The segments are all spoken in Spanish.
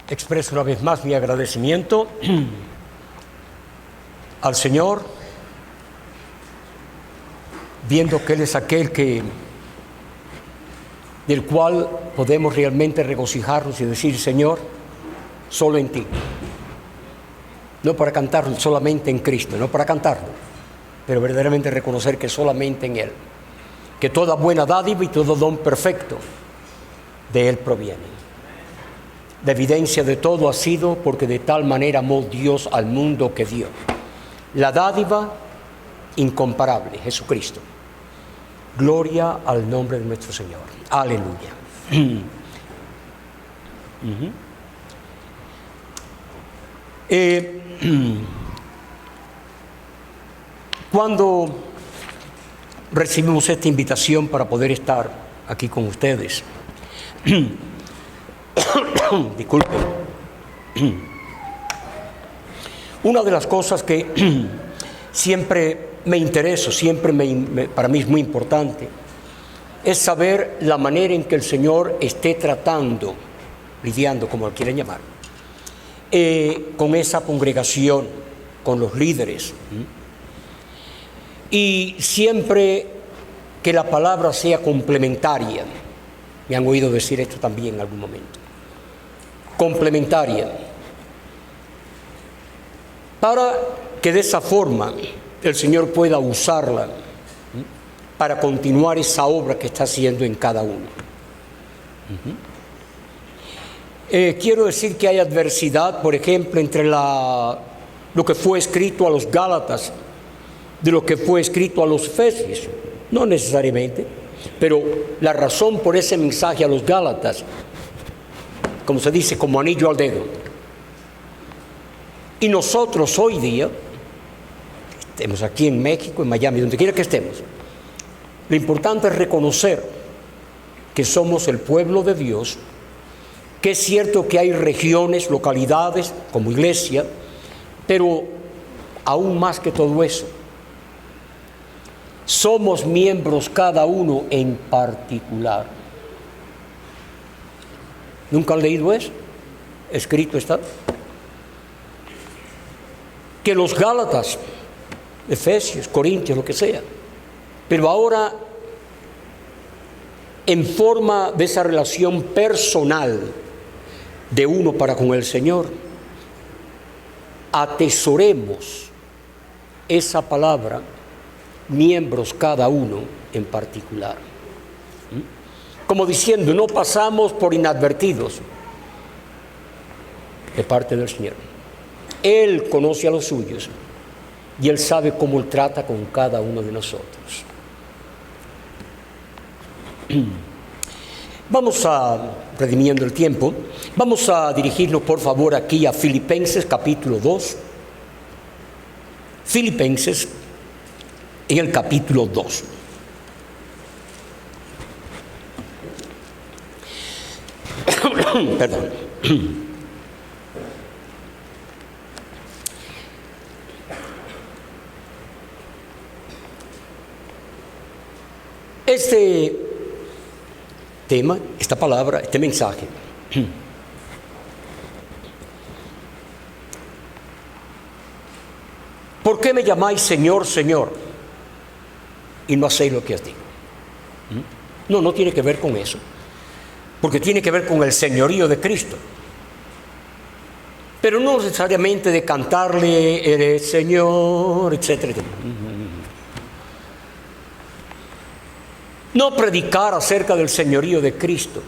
Expreso una vez más mi agradecimiento al Señor, viendo que Él es aquel del cual podemos realmente regocijarnos y decir: Señor, solo en ti. No para cantarlo solamente en Cristo, no para cantarlo, pero verdaderamente reconocer que solamente en Él, que toda buena dádiva y todo don perfecto de Él proviene. La evidencia de todo ha sido porque de tal manera amó Dios al mundo que dio la dádiva incomparable, Jesucristo. Gloria al nombre de nuestro Señor. Aleluya. Cuando recibimos esta invitación para poder estar aquí con ustedes, disculpen, una de las cosas que siempre me interesa, para mí es muy importante, es saber la manera en que el Señor esté tratando, lidiando, como lo quieren llamar, con esa congregación, con los líderes. Y siempre que la palabra sea complementaria, me han oído decir esto también en algún momento, complementaria, para que de esa forma el Señor pueda usarla para continuar esa obra que está haciendo en cada uno. Quiero decir que hay adversidad, por ejemplo, entre lo que fue escrito a los Gálatas de lo que fue escrito a los Efesios. No necesariamente, pero la razón por ese mensaje a los Gálatas, como se dice, como anillo al dedo. Y nosotros hoy día, estemos aquí en México, en Miami, donde quiera que estemos, lo importante es reconocer que somos el pueblo de Dios, que es cierto que hay regiones, localidades, como iglesia, pero aún más que todo eso, somos miembros cada uno en particular. ¿Nunca han leído eso? Escrito está. Que los Gálatas, Efesios, Corintios, lo que sea, pero ahora en forma de esa relación personal de uno para con el Señor, atesoremos esa palabra, miembros cada uno en particular. Como diciendo, no pasamos por inadvertidos de parte del Señor. Él conoce a los suyos y Él sabe cómo Él trata con cada uno de nosotros. Vamos a, redimiendo el tiempo, vamos a dirigirnos por favor aquí a Filipenses capítulo 2. Filipenses en el capítulo 2. Perdón. Este tema, esta palabra, este mensaje, ¿por qué me llamáis Señor, Señor, y no hacéis lo que os digo? No tiene que ver con eso, porque tiene que ver con el señorío de Cristo, pero no necesariamente de cantarle eres Señor, etcétera, etcétera. No predicar acerca del señorío de Cristo,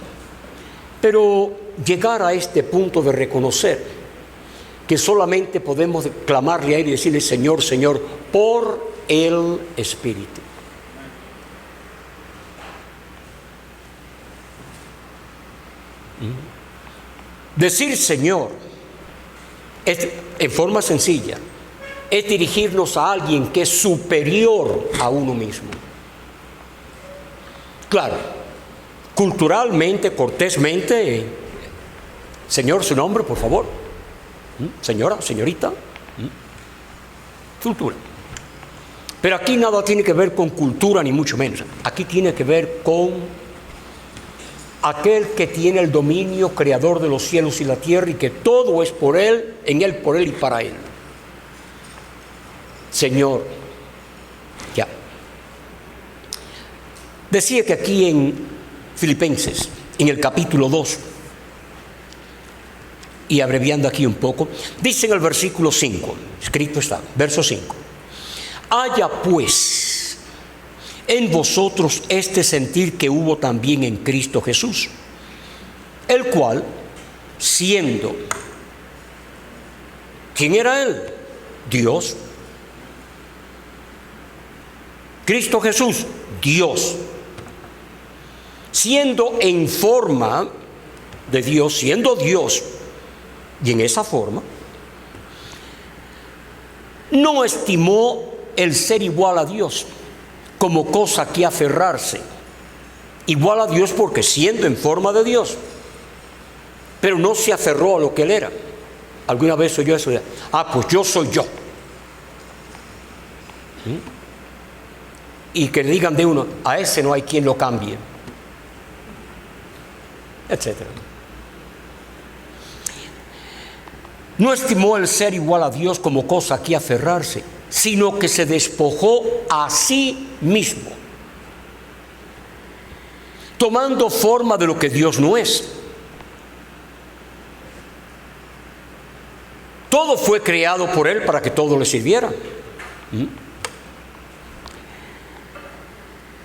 pero llegar a este punto de reconocer que solamente podemos clamarle a Él y decirle Señor, Señor, por el Espíritu. Decir Señor es, en forma sencilla, es dirigirnos a alguien que es superior a uno mismo. Claro, culturalmente, cortésmente, Señor, su nombre, por favor. Señora, señorita. Cultura. Pero aquí nada tiene que ver con cultura, ni mucho menos. Aquí tiene que ver con aquel que tiene el dominio, creador de los cielos y la tierra, y que todo es por Él, en Él, por Él y para Él. Señor, ya. Decía que aquí en Filipenses, en el capítulo 2, y abreviando aquí un poco, dice en el versículo 5, escrito está, verso 5, haya pues en vosotros este sentir que hubo también en Cristo Jesús, el cual, siendo, ¿quién era Él? Dios. Cristo Jesús, Dios. Siendo en forma de Dios, siendo Dios, y en esa forma, no estimó el ser igual a Dios como cosa que aferrarse. Igual a Dios porque siendo en forma de Dios, pero no se aferró a lo que Él era. ¿Alguna vez oyó eso? Pues yo soy yo. Y que le digan de uno, a ese no hay quien lo cambie, etcétera. No estimó el ser igual a Dios como cosa a que aferrarse, sino que se despojó a sí mismo, tomando forma de lo que Dios no es. Todo fue creado por Él para que todo le sirviera.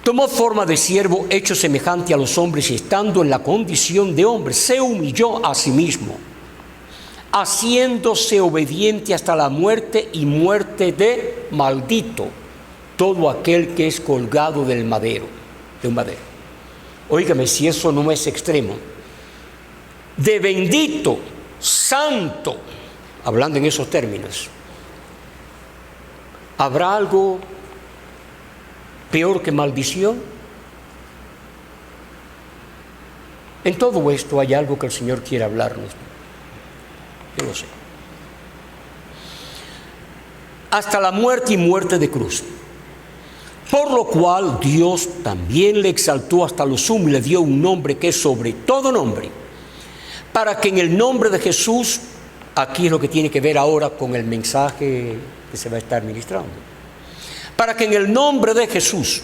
Tomó forma de siervo, hecho semejante a los hombres, y estando en la condición de hombre, se humilló a sí mismo, haciéndose obediente hasta la muerte y muerte de maldito todo aquel que es colgado de un madero. Óigame, si eso no es extremo, de bendito, santo, hablando en esos términos, ¿habrá algo peor que maldición? En todo esto hay algo que el Señor quiere hablarnos. Yo lo sé. Hasta la muerte y muerte de cruz. Por lo cual Dios también le exaltó hasta lo sumo y le dio un nombre que es sobre todo nombre, para que en el nombre de Jesús, aquí es lo que tiene que ver ahora con el mensaje que se va a estar ministrando, para que en el nombre de Jesús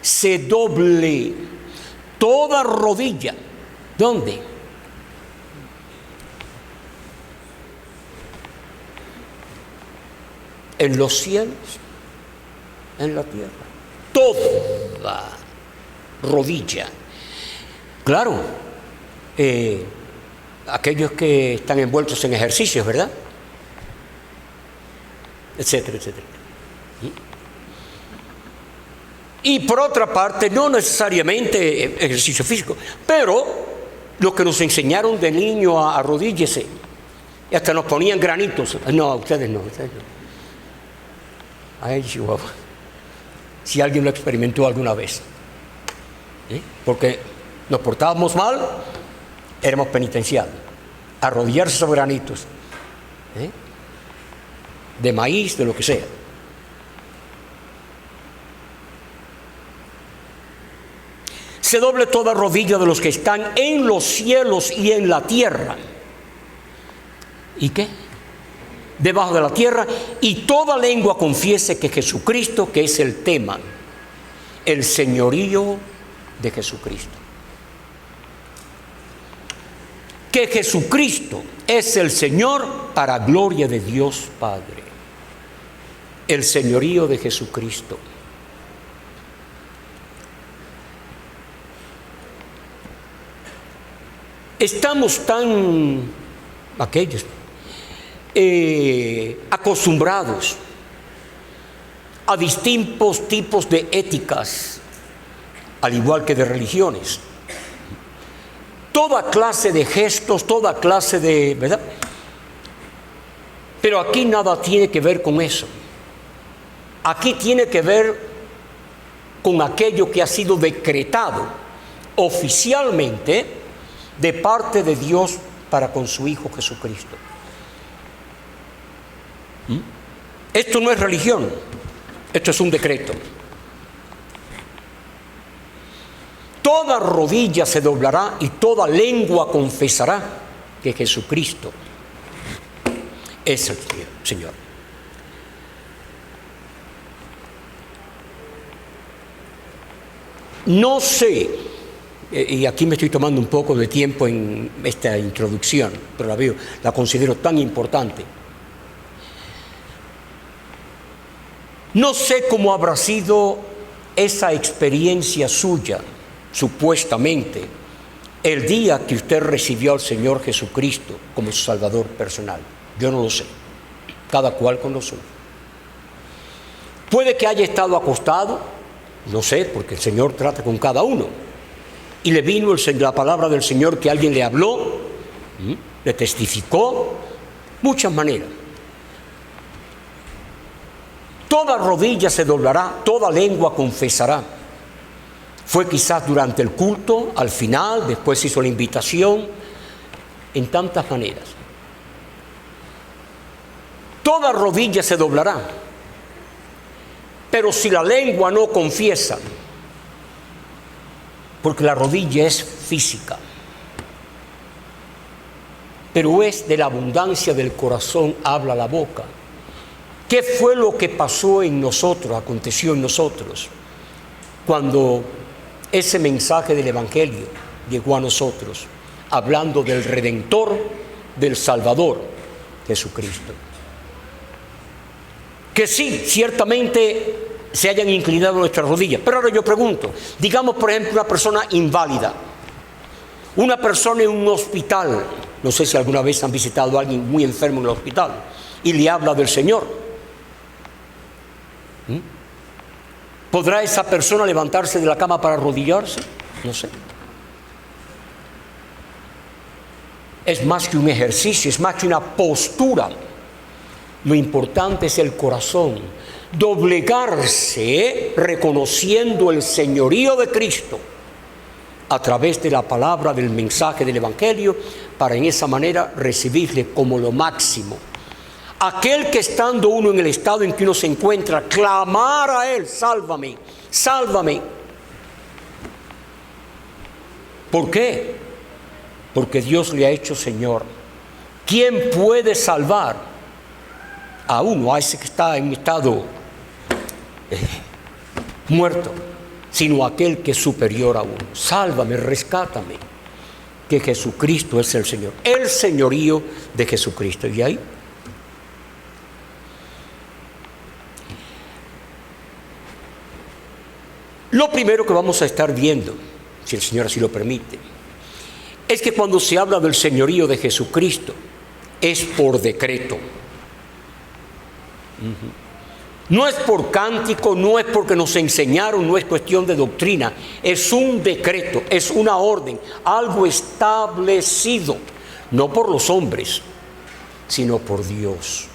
se doble toda rodilla. ¿Dónde? En los cielos, en la tierra. Toda rodilla. Claro, aquellos que están envueltos en ejercicios, ¿verdad? Etcétera, etcétera. Y por otra parte, no necesariamente ejercicio físico, pero lo que nos enseñaron de niño a arrodíllese, y hasta nos ponían granitos. No, ustedes no. Ay, Chihuahua. Si alguien lo experimentó alguna vez. Porque nos portábamos mal, éramos penitenciados. Arrodillarse sobre granitos. De maíz, de lo que sea. Se doble toda rodilla de los que están en los cielos y en la tierra. ¿Y qué? Debajo de la tierra, y toda lengua confiese que Jesucristo, que es el tema, el señorío de Jesucristo. Que Jesucristo es el Señor para gloria de Dios Padre. El señorío de Jesucristo. Estamos tan acostumbrados a distintos tipos de éticas, al igual que de religiones. Toda clase de gestos, toda clase de, ¿verdad? Pero aquí nada tiene que ver con eso. Aquí tiene que ver con aquello que ha sido decretado oficialmente de parte de Dios para con su Hijo Jesucristo. Esto no es religión, esto es un decreto. Toda toda rodilla se doblará y toda lengua confesará que Jesucristo es el Señor. No sé, y aquí me estoy tomando un poco de tiempo en esta introducción, pero la considero tan importante. No sé cómo habrá sido esa experiencia suya, supuestamente, el día que usted recibió al Señor Jesucristo como su Salvador personal. Yo no lo sé, cada cual con lo suyo. Puede que haya estado acostado, no sé, porque el Señor trata con cada uno. Y le vino la palabra del Señor, que alguien le habló, le testificó, muchas maneras. Toda rodilla se doblará, toda lengua confesará. Fue quizás durante el culto, al final, después hizo la invitación, en tantas maneras. Toda rodilla se doblará, pero si la lengua no confiesa, porque la rodilla es física, pero es de la abundancia del corazón habla la boca. ¿Qué fue lo que pasó en nosotros, aconteció en nosotros, cuando ese mensaje del Evangelio llegó a nosotros, hablando del Redentor, del Salvador, Jesucristo? Que sí, ciertamente se hayan inclinado nuestras rodillas, pero ahora yo pregunto, digamos por ejemplo una persona inválida, una persona en un hospital, no sé si alguna vez han visitado a alguien muy enfermo en el hospital, y le habla del Señor. ¿Podrá esa persona levantarse de la cama para arrodillarse? No sé. Es más que un ejercicio, es más que una postura. Lo importante es el corazón, doblegarse reconociendo el señorío de Cristo a través de la palabra del mensaje del Evangelio, para en esa manera recibirle como lo máximo. Aquel que estando uno en el estado en que uno se encuentra, clamar a Él: sálvame, sálvame. ¿Por qué? Porque Dios le ha hecho Señor. ¿Quién puede salvar a uno, a ese que está en estado muerto, sino aquel que es superior a uno? Sálvame, rescátame, que Jesucristo es el Señor, el señorío de Jesucristo. Y ahí lo primero que vamos a estar viendo, si el Señor así lo permite, es que cuando se habla del señorío de Jesucristo, es por decreto. No es por cántico, no es porque nos enseñaron, no es cuestión de doctrina, es un decreto, es una orden, algo establecido, no por los hombres, sino por Dios.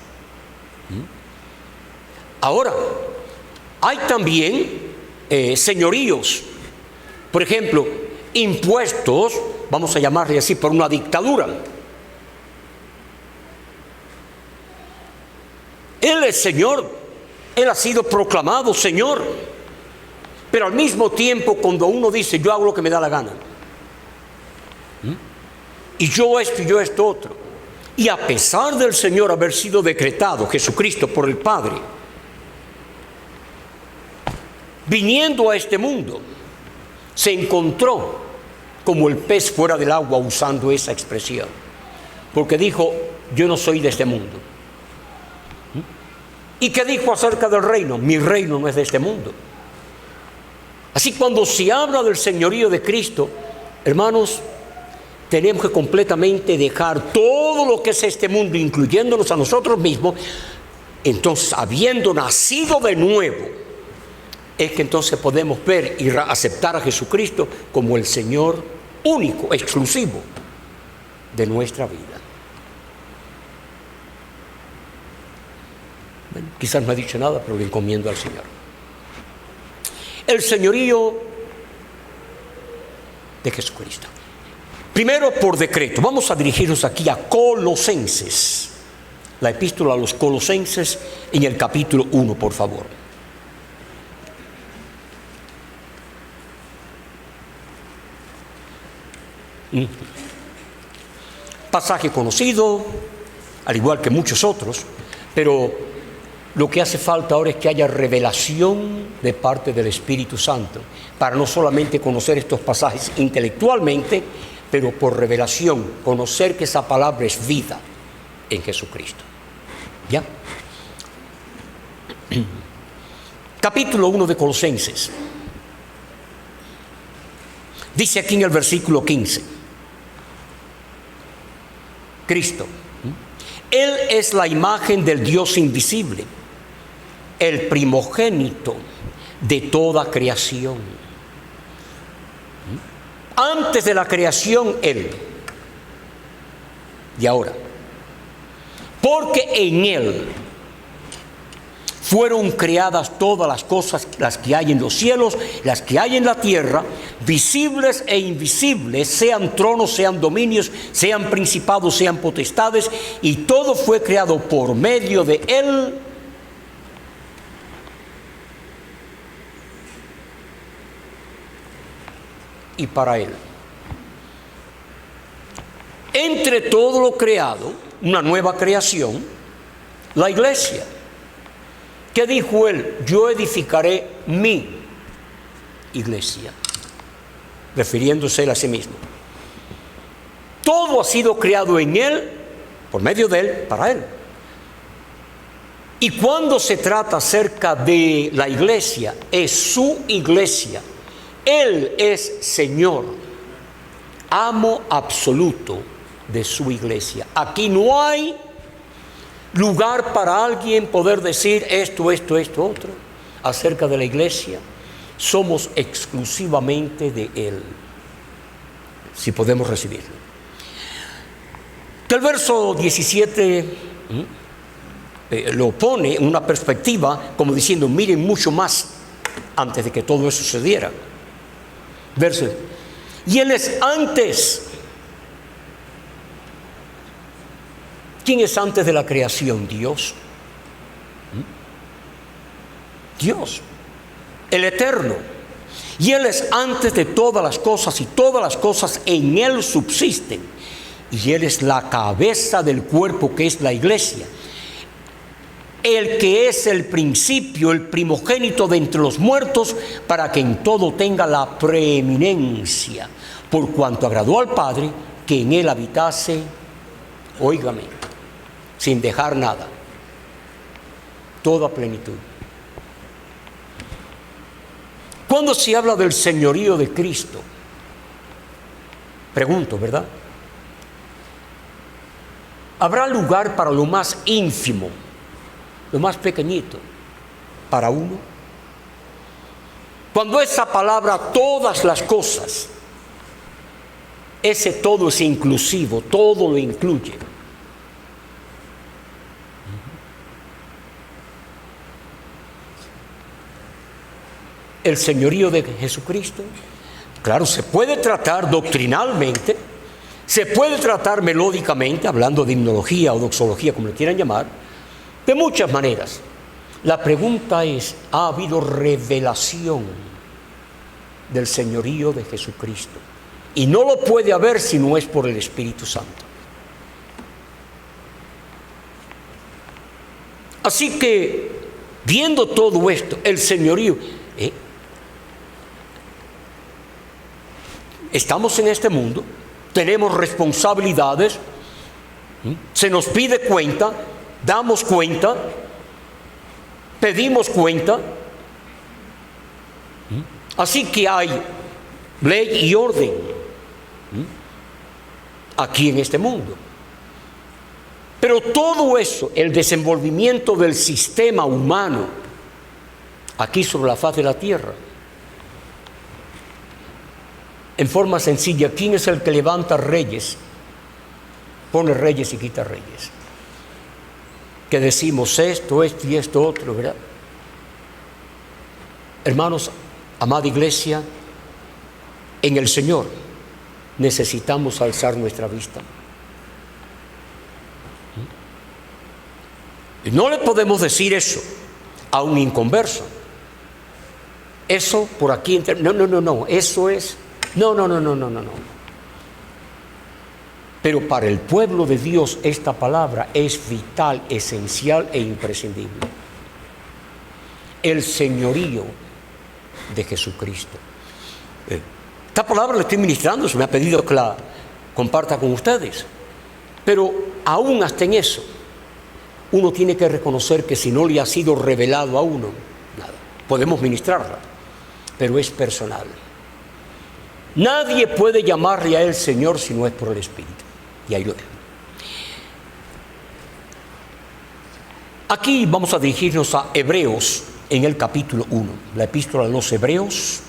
Ahora, hay también señoríos, por ejemplo, impuestos, vamos a llamarle así, por una dictadura. Él es Señor, Él ha sido proclamado Señor, pero al mismo tiempo cuando uno dice: yo hago lo que me da la gana, y yo esto y yo esto otro, y a pesar del Señor haber sido decretado Jesucristo por el Padre, viniendo a este mundo, se encontró como el pez fuera del agua, usando esa expresión, porque dijo: yo no soy de este mundo. ¿Y qué dijo acerca del reino? Mi reino no es de este mundo. Así, cuando se habla del señorío de Cristo, hermanos, tenemos que completamente dejar todo lo que es este mundo, incluyéndonos a nosotros mismos. Entonces, habiendo nacido de nuevo, es que entonces podemos ver y aceptar a Jesucristo como el Señor único, exclusivo de nuestra vida. Bueno, quizás no he dicho nada, pero lo encomiendo al Señor. El señorío de Jesucristo. Primero, por decreto. Vamos a dirigirnos aquí a Colosenses. La epístola a los Colosenses, en el capítulo 1, por favor. Pasaje conocido, al igual que muchos otros, pero lo que hace falta ahora es que haya revelación de parte del Espíritu Santo, para no solamente conocer estos pasajes intelectualmente, pero por revelación, conocer que esa palabra es vida en Jesucristo. ¿Ya? Capítulo 1 de Colosenses. Dice aquí en el versículo 15, Cristo, Él es la imagen del Dios invisible, el primogénito de toda creación. Antes de la creación, Él. Y ahora, porque en Él fueron creadas todas las cosas, las que hay en los cielos, las que hay en la tierra, visibles e invisibles, sean tronos, sean dominios, sean principados, sean potestades, y todo fue creado por medio de Él y para Él. Entre todo lo creado, una nueva creación, la iglesia. ¿Qué dijo Él? Yo edificaré mi iglesia, refiriéndose Él a sí mismo. Todo ha sido creado en Él, por medio de Él, para Él. Y cuando se trata acerca de la iglesia, es su iglesia. Él es Señor, amo absoluto de su iglesia. Aquí no hay lugar para alguien poder decir esto, otro, acerca de la iglesia. Somos exclusivamente de Él, si podemos recibirlo. El verso 17 lo pone en una perspectiva como diciendo, miren mucho más antes de que todo eso sucediera. Verso, y Él es antes. ¿Quién es antes de la creación? Dios. Dios, el eterno. Y Él es antes de todas las cosas, y todas las cosas en Él subsisten. Y Él es la cabeza del cuerpo, que es la iglesia. El que es el principio, el primogénito de entre los muertos, para que en todo tenga la preeminencia, por cuanto agradó al Padre que en Él habitase, óigame, sin dejar nada, toda plenitud. Cuando se habla del señorío de Cristo, pregunto, ¿verdad? ¿Habrá lugar para lo más ínfimo, lo más pequeñito, para uno? Cuando esa palabra, todas las cosas, ese todo es inclusivo, todo lo incluye. El señorío de Jesucristo, claro, se puede tratar doctrinalmente, se puede tratar melódicamente, hablando de himnología o doxología, como le quieran llamar, de muchas maneras. La pregunta es, ¿ha habido revelación del señorío de Jesucristo? Y no lo puede haber si no es por el Espíritu Santo. Así que, viendo todo esto, el señorío, estamos en este mundo, tenemos responsabilidades, se nos pide cuenta, damos cuenta, pedimos cuenta. Así que hay ley y orden aquí en este mundo. Pero todo eso, el desenvolvimiento del sistema humano aquí sobre la faz de la tierra, en forma sencilla, ¿quién es el que levanta reyes? Pone reyes y quita reyes. Que decimos esto y esto otro, ¿verdad? Hermanos, amada iglesia, en el Señor necesitamos alzar nuestra vista. Y no le podemos decir eso a un inconverso. Eso por aquí, no, eso es... No. Pero para el pueblo de Dios esta palabra es vital, esencial e imprescindible. El señorío de Jesucristo. Esta palabra la estoy ministrando, se me ha pedido que la comparta con ustedes. Pero aún hasta en eso, uno tiene que reconocer que si no le ha sido revelado a uno, nada. Podemos ministrarla, pero es personal. Nadie puede llamarle a él Señor si no es por el Espíritu. Y ahí lo dejo. Aquí vamos a dirigirnos a Hebreos en el capítulo 1. La epístola a los Hebreos,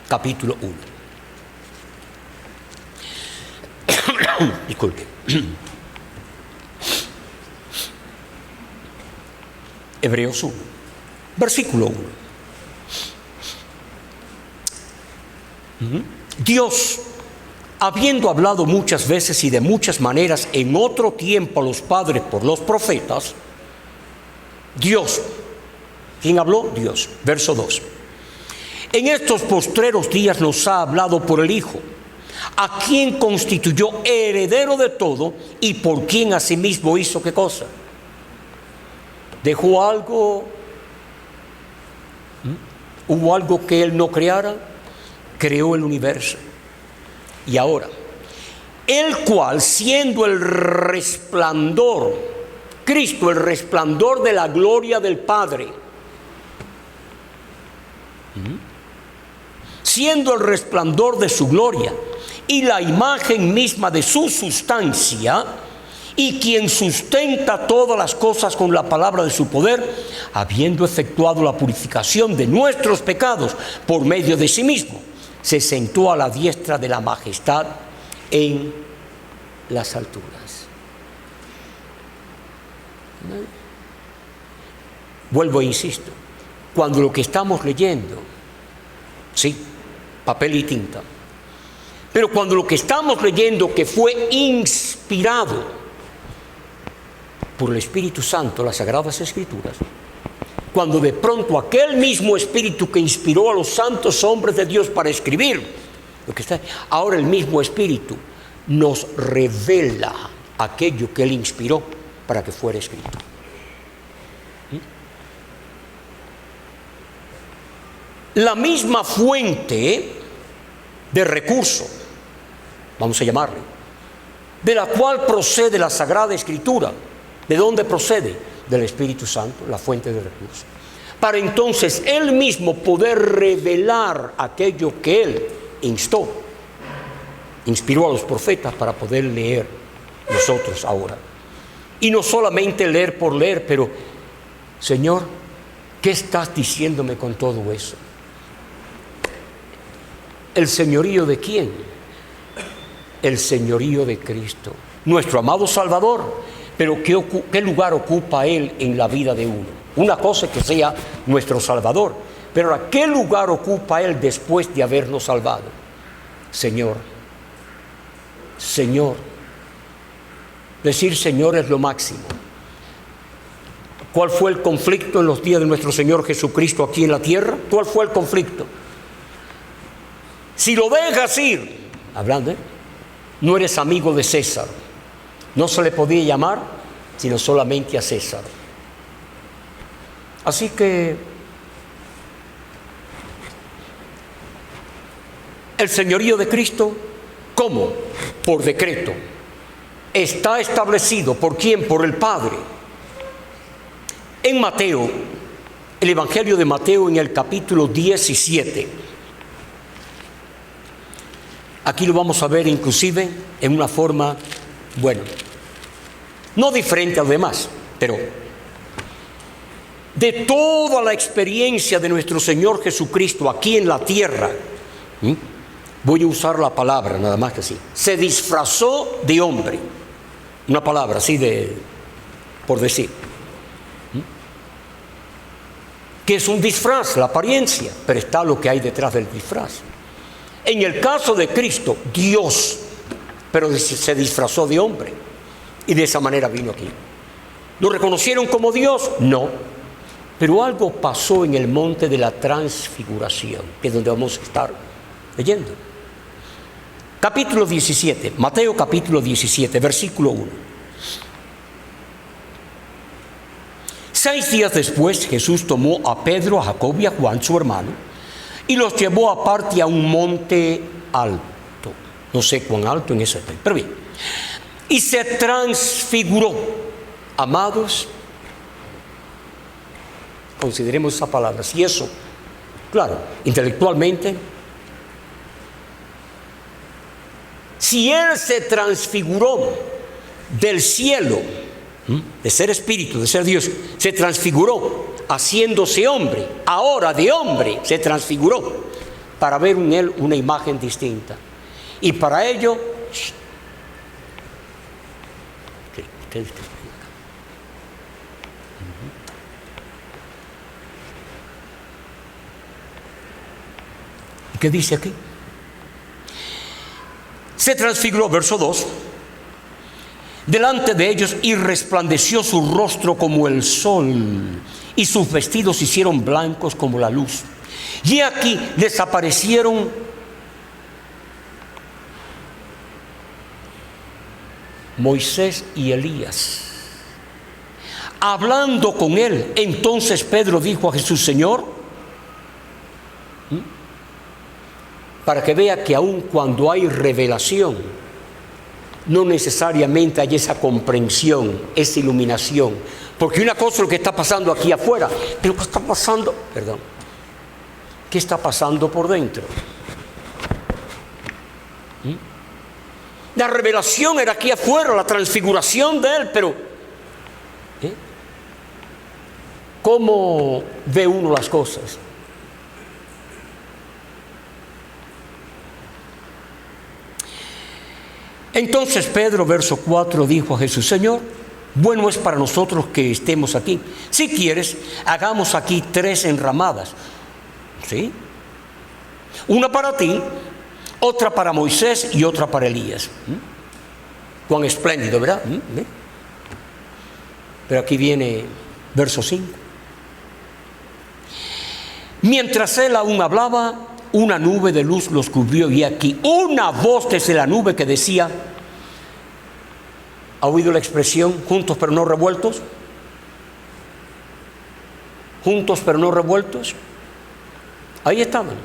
capítulo 1. Disculpe. Hebreos 1, versículo 1. Dios, habiendo hablado muchas veces y de muchas maneras en otro tiempo a los padres por los profetas, Dios, ¿quién habló? Dios. Verso 2. En estos postreros días nos ha hablado por el Hijo, a quien constituyó heredero de todo y por quien asimismo hizo ¿qué cosa? ¿Dejó algo? ¿Hubo algo que él no creara? Creó el universo. Y ahora, el cual siendo el resplandor, Cristo, el resplandor de la gloria del Padre, siendo el resplandor de su gloria y la imagen misma de su sustancia, y quien sustenta todas las cosas con la palabra de su poder, habiendo efectuado la purificación de nuestros pecados por medio de sí mismo, se sentó a la diestra de la majestad en las alturas. Vuelvo e insisto, cuando lo que estamos leyendo, sí, papel y tinta, pero cuando lo que estamos leyendo que fue inspirado por el Espíritu Santo, las Sagradas Escrituras, cuando de pronto aquel mismo Espíritu que inspiró a los santos hombres de Dios para escribir lo que está, ahora el mismo Espíritu nos revela aquello que Él inspiró para que fuera escrito. La misma fuente de recurso, vamos a llamarle, de la cual procede la Sagrada Escritura. ¿De dónde procede? Del Espíritu Santo, la fuente de recursos. Para entonces Él mismo poder revelar aquello que Él inspiró a los profetas para poder leer nosotros ahora. Y no solamente leer por leer, pero, Señor, ¿qué estás diciéndome con todo eso? ¿El señorío de quién? El señorío de Cristo, nuestro amado Salvador. Pero ¿qué lugar ocupa Él en la vida de uno? Una cosa es que sea nuestro Salvador, pero ahora, ¿qué lugar ocupa Él después de habernos salvado? Señor, Señor. Decir Señor es lo máximo. ¿Cuál fue el conflicto en los días de nuestro Señor Jesucristo aquí en la tierra? ¿Cuál fue el conflicto? Si lo dejas ir, hablando, no eres amigo de César. No se le podía llamar sino solamente a César. Así que el señorío de Cristo, ¿cómo? Por decreto. Está establecido. ¿Por quién? Por el Padre. En Mateo, el Evangelio de Mateo en el capítulo 17. Aquí lo vamos a ver inclusive en una forma, bueno, no diferente a lo demás, pero de toda la experiencia de nuestro Señor Jesucristo aquí en la tierra, voy a usar la palabra nada más que así, se disfrazó de hombre, una palabra así por decir, que es un disfraz, la apariencia, pero está lo que hay detrás del disfraz. En el caso de Cristo, Dios, pero se disfrazó de hombre. Y de esa manera vino aquí. ¿Lo reconocieron como Dios? No. Pero algo pasó en el monte de la transfiguración, que es donde vamos a estar leyendo. Capítulo 17, Mateo capítulo 17, versículo 1. 6 días después, Jesús tomó a Pedro, a Jacobo y a Juan, su hermano, y los llevó aparte a un monte alto. No sé cuán alto en ese tiempo, pero bien. Y se transfiguró. Amados, consideremos esa palabra. Si eso, claro, intelectualmente, si Él se transfiguró del cielo, de ser espíritu, de ser Dios, se transfiguró haciéndose hombre, ahora de hombre se transfiguró para ver en Él una imagen distinta. Y para ello, ¿qué dice aquí? Se transfiguró, verso 2, delante de ellos, y resplandeció su rostro como el sol, y sus vestidos se hicieron blancos como la luz. Y aquí desaparecieron Moisés y Elías, hablando con él. Entonces Pedro dijo a Jesús: Señor, para que vea que aun cuando hay revelación, no necesariamente hay esa comprensión, esa iluminación. Porque una cosa es lo que está pasando aquí afuera, pero ¿qué está pasando? Perdón. ¿Qué está pasando por dentro? La revelación era aquí afuera, la transfiguración de Él, pero ¿cómo ve uno las cosas? Entonces Pedro, verso 4, dijo a Jesús: Señor, bueno es para nosotros que estemos aquí. Si quieres, hagamos aquí 3 enramadas. ¿Sí? Una para ti, otra para Moisés y otra para Elías. Cuán espléndido, ¿verdad? Pero aquí viene verso 5. Mientras él aún hablaba, una nube de luz los cubrió, y aquí una voz desde la nube que decía, ¿ha oído la expresión juntos pero no revueltos? Juntos pero no revueltos. Ahí estaban.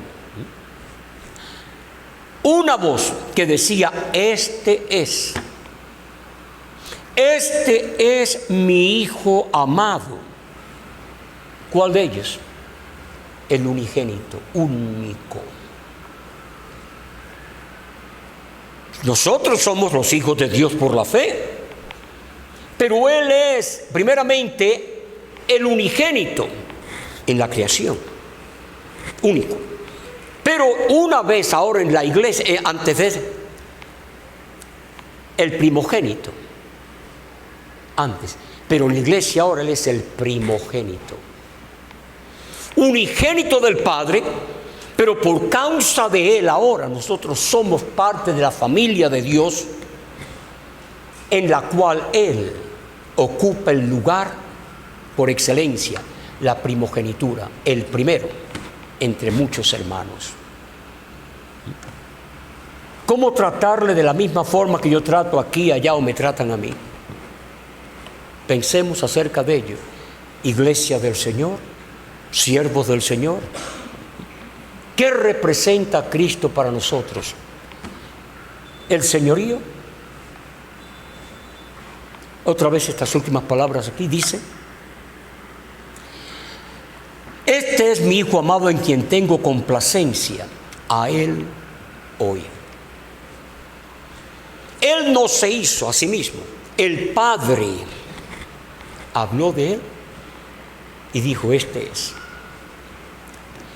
Una voz que decía: Este es mi Hijo amado. ¿Cuál de ellos? El unigénito, único. Nosotros somos los hijos de Dios por la fe, pero Él es primeramente el unigénito en la creación, único. Pero una vez ahora en la iglesia, antes de el primogénito, antes, pero en la iglesia ahora Él es el primogénito, unigénito del Padre, pero por causa de Él ahora nosotros somos parte de la familia de Dios, en la cual Él ocupa el lugar por excelencia, la primogenitura, el primero entre muchos hermanos. ¿Cómo tratarle de la misma forma que yo trato aquí, allá, o me tratan a mí? Pensemos acerca de ello. Iglesia del Señor, siervos del Señor. ¿Qué representa Cristo para nosotros? ¿El señorío? Otra vez estas últimas palabras aquí dice: Este es mi Hijo amado en quien tengo complacencia, a Él oye. Él no se hizo a sí mismo, el Padre habló de Él y dijo: Este es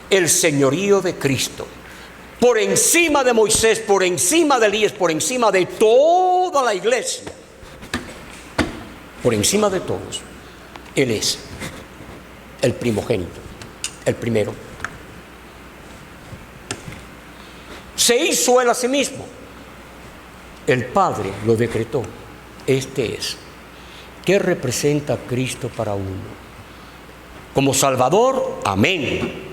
el señorío de Cristo, por encima de Moisés, por encima de Elías, por encima de toda la iglesia, por encima de todos. Él es el primogénito, el primero. Se hizo Él a sí mismo, el Padre lo decretó. Este es. ¿Qué representa Cristo para uno? Como Salvador, amén.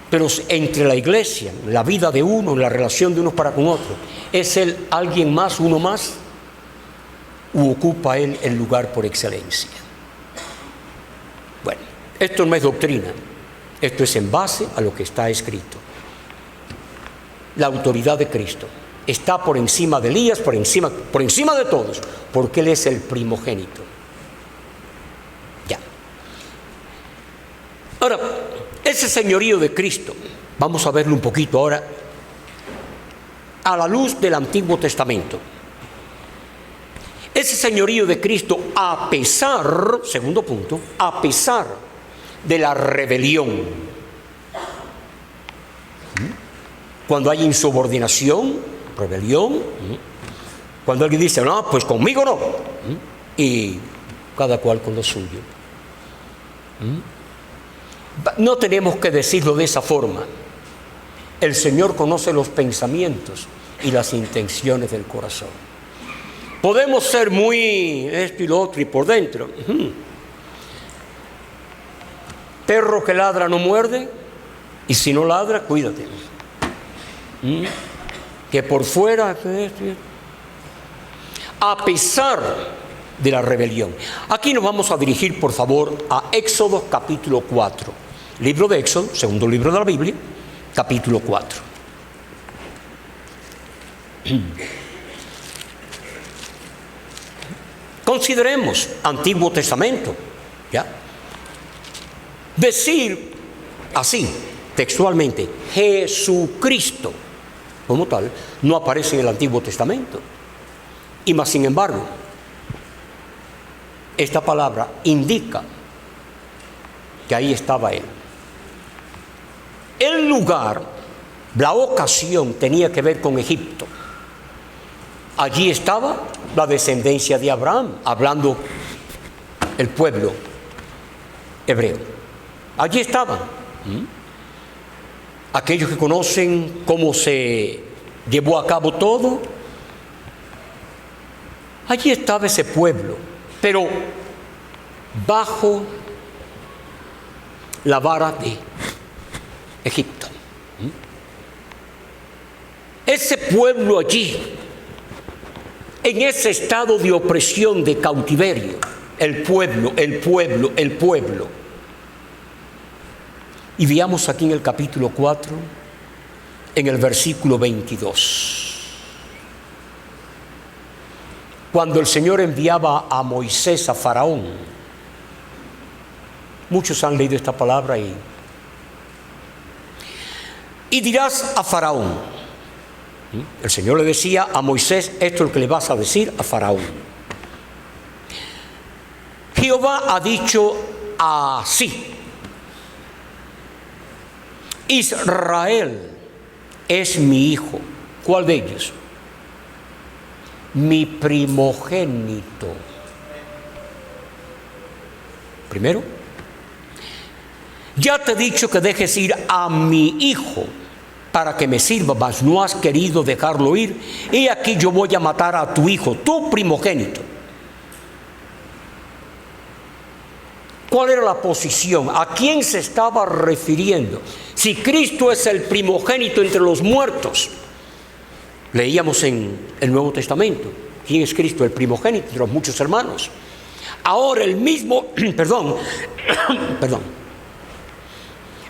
Pero entre la iglesia, la vida de uno, la relación de unos para con otros, ¿es él alguien más, uno más? ¿O ocupa él el lugar por excelencia? Bueno, esto no es doctrina, esto es en base a lo que está escrito. La autoridad de Cristo está por encima de Elías, por encima de todos, porque él es el primogénito. Ya. Ahora, ese señorío de Cristo, vamos a verlo un poquito ahora, a la luz del Antiguo Testamento. Ese señorío de Cristo, a pesar, segundo punto, a pesar de la rebelión. Cuando hay insubordinación, rebelión, cuando alguien dice, no, pues conmigo no, y cada cual con lo suyo. No tenemos que decirlo de esa forma. El Señor conoce los pensamientos y las intenciones del corazón. Podemos ser muy esto y lo otro y por dentro. Perro que ladra no muerde, y si no ladra, cuídate. Que por fuera, a pesar de la rebelión. Aquí nos vamos a dirigir, por favor, a Éxodo capítulo 4. Libro de Éxodo, segundo libro de la Biblia, capítulo 4. Consideremos Antiguo Testamento, ¿ya? Decir así, textualmente, Jesucristo, como tal, no aparece en el Antiguo Testamento. Y más sin embargo, esta palabra indica que ahí estaba Él. El lugar, la ocasión tenía que ver con Egipto. Allí estaba la descendencia de Abraham, hablando el pueblo hebreo. Allí estaban. Aquellos que conocen cómo se llevó a cabo todo, allí estaba ese pueblo, pero bajo la vara de Egipto. Ese pueblo allí, en ese estado de opresión, de cautiverio, el pueblo. Y veamos aquí en el capítulo 4, en el versículo 22. Cuando el Señor enviaba a Moisés a Faraón, muchos han leído esta palabra y dirás a Faraón. El Señor le decía a Moisés, esto es lo que le vas a decir a Faraón. Jehová ha dicho así: Israel es mi hijo. ¿Cuál de ellos? Mi primogénito. Primero, ya te he dicho que dejes ir a mi hijo para que me sirva, mas no has querido dejarlo ir. Y aquí yo voy a matar a tu hijo, tu primogénito. ¿Cuál era la posición? ¿A quién se estaba refiriendo? Si Cristo es el primogénito entre los muertos, leíamos en el Nuevo Testamento, ¿quién es Cristo? El primogénito entre los muchos hermanos. Ahora el mismo,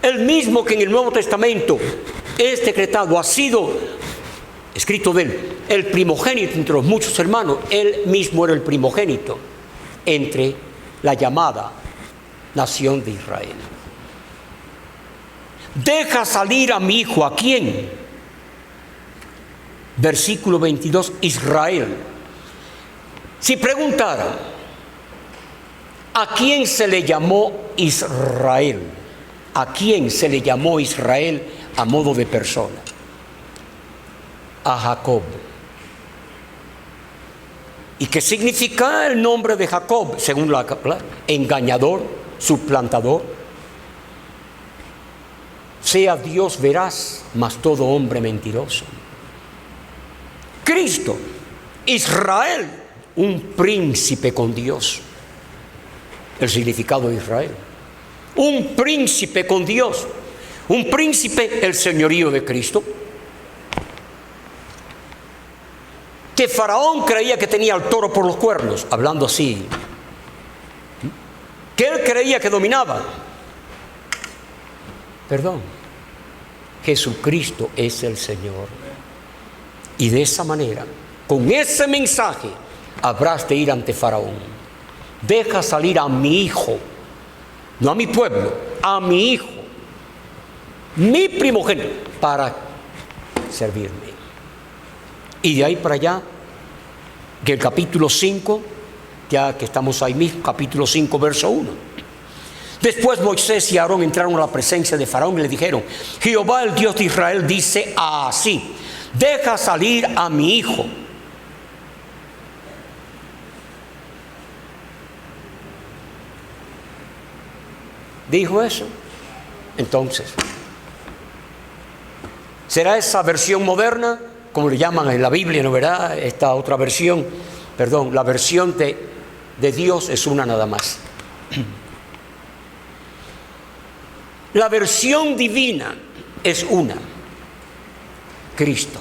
el mismo que en el Nuevo Testamento es decretado, ha sido escrito de él, el primogénito entre los muchos hermanos, él mismo era el primogénito entre la llamada nación de Israel. Deja salir a mi hijo. ¿A quién? Versículo 22, Israel. Si preguntara, ¿a quién se le llamó Israel? ¿A quién se le llamó Israel a modo de persona? A Jacob. ¿Y qué significa el nombre de Jacob? Según la engañador, suplantador. Sea Dios veraz, mas todo hombre mentiroso. Cristo, Israel, un príncipe con Dios. El significado de Israel. Un príncipe con Dios. Un príncipe, el señorío de Cristo. Que Faraón creía que tenía al toro por los cuernos, hablando así. Que él creía que dominaba. Perdón. Jesucristo es el Señor. Y de esa manera, con ese mensaje, habrás de ir ante Faraón. Deja salir a mi hijo, no a mi pueblo, a mi hijo, mi primogénito, para servirme. Y de ahí para allá, que el capítulo 5, ya que estamos ahí mismo, capítulo 5, verso 1. Después Moisés y Aarón entraron a la presencia de Faraón y le dijeron: Jehová, el Dios de Israel, dice así: deja salir a mi hijo. ¿Dijo eso? Entonces, ¿será esa versión moderna, como le llaman en la Biblia, no verdad? Esta otra versión, perdón, la versión de Dios es una nada más. La versión divina es una: Cristo,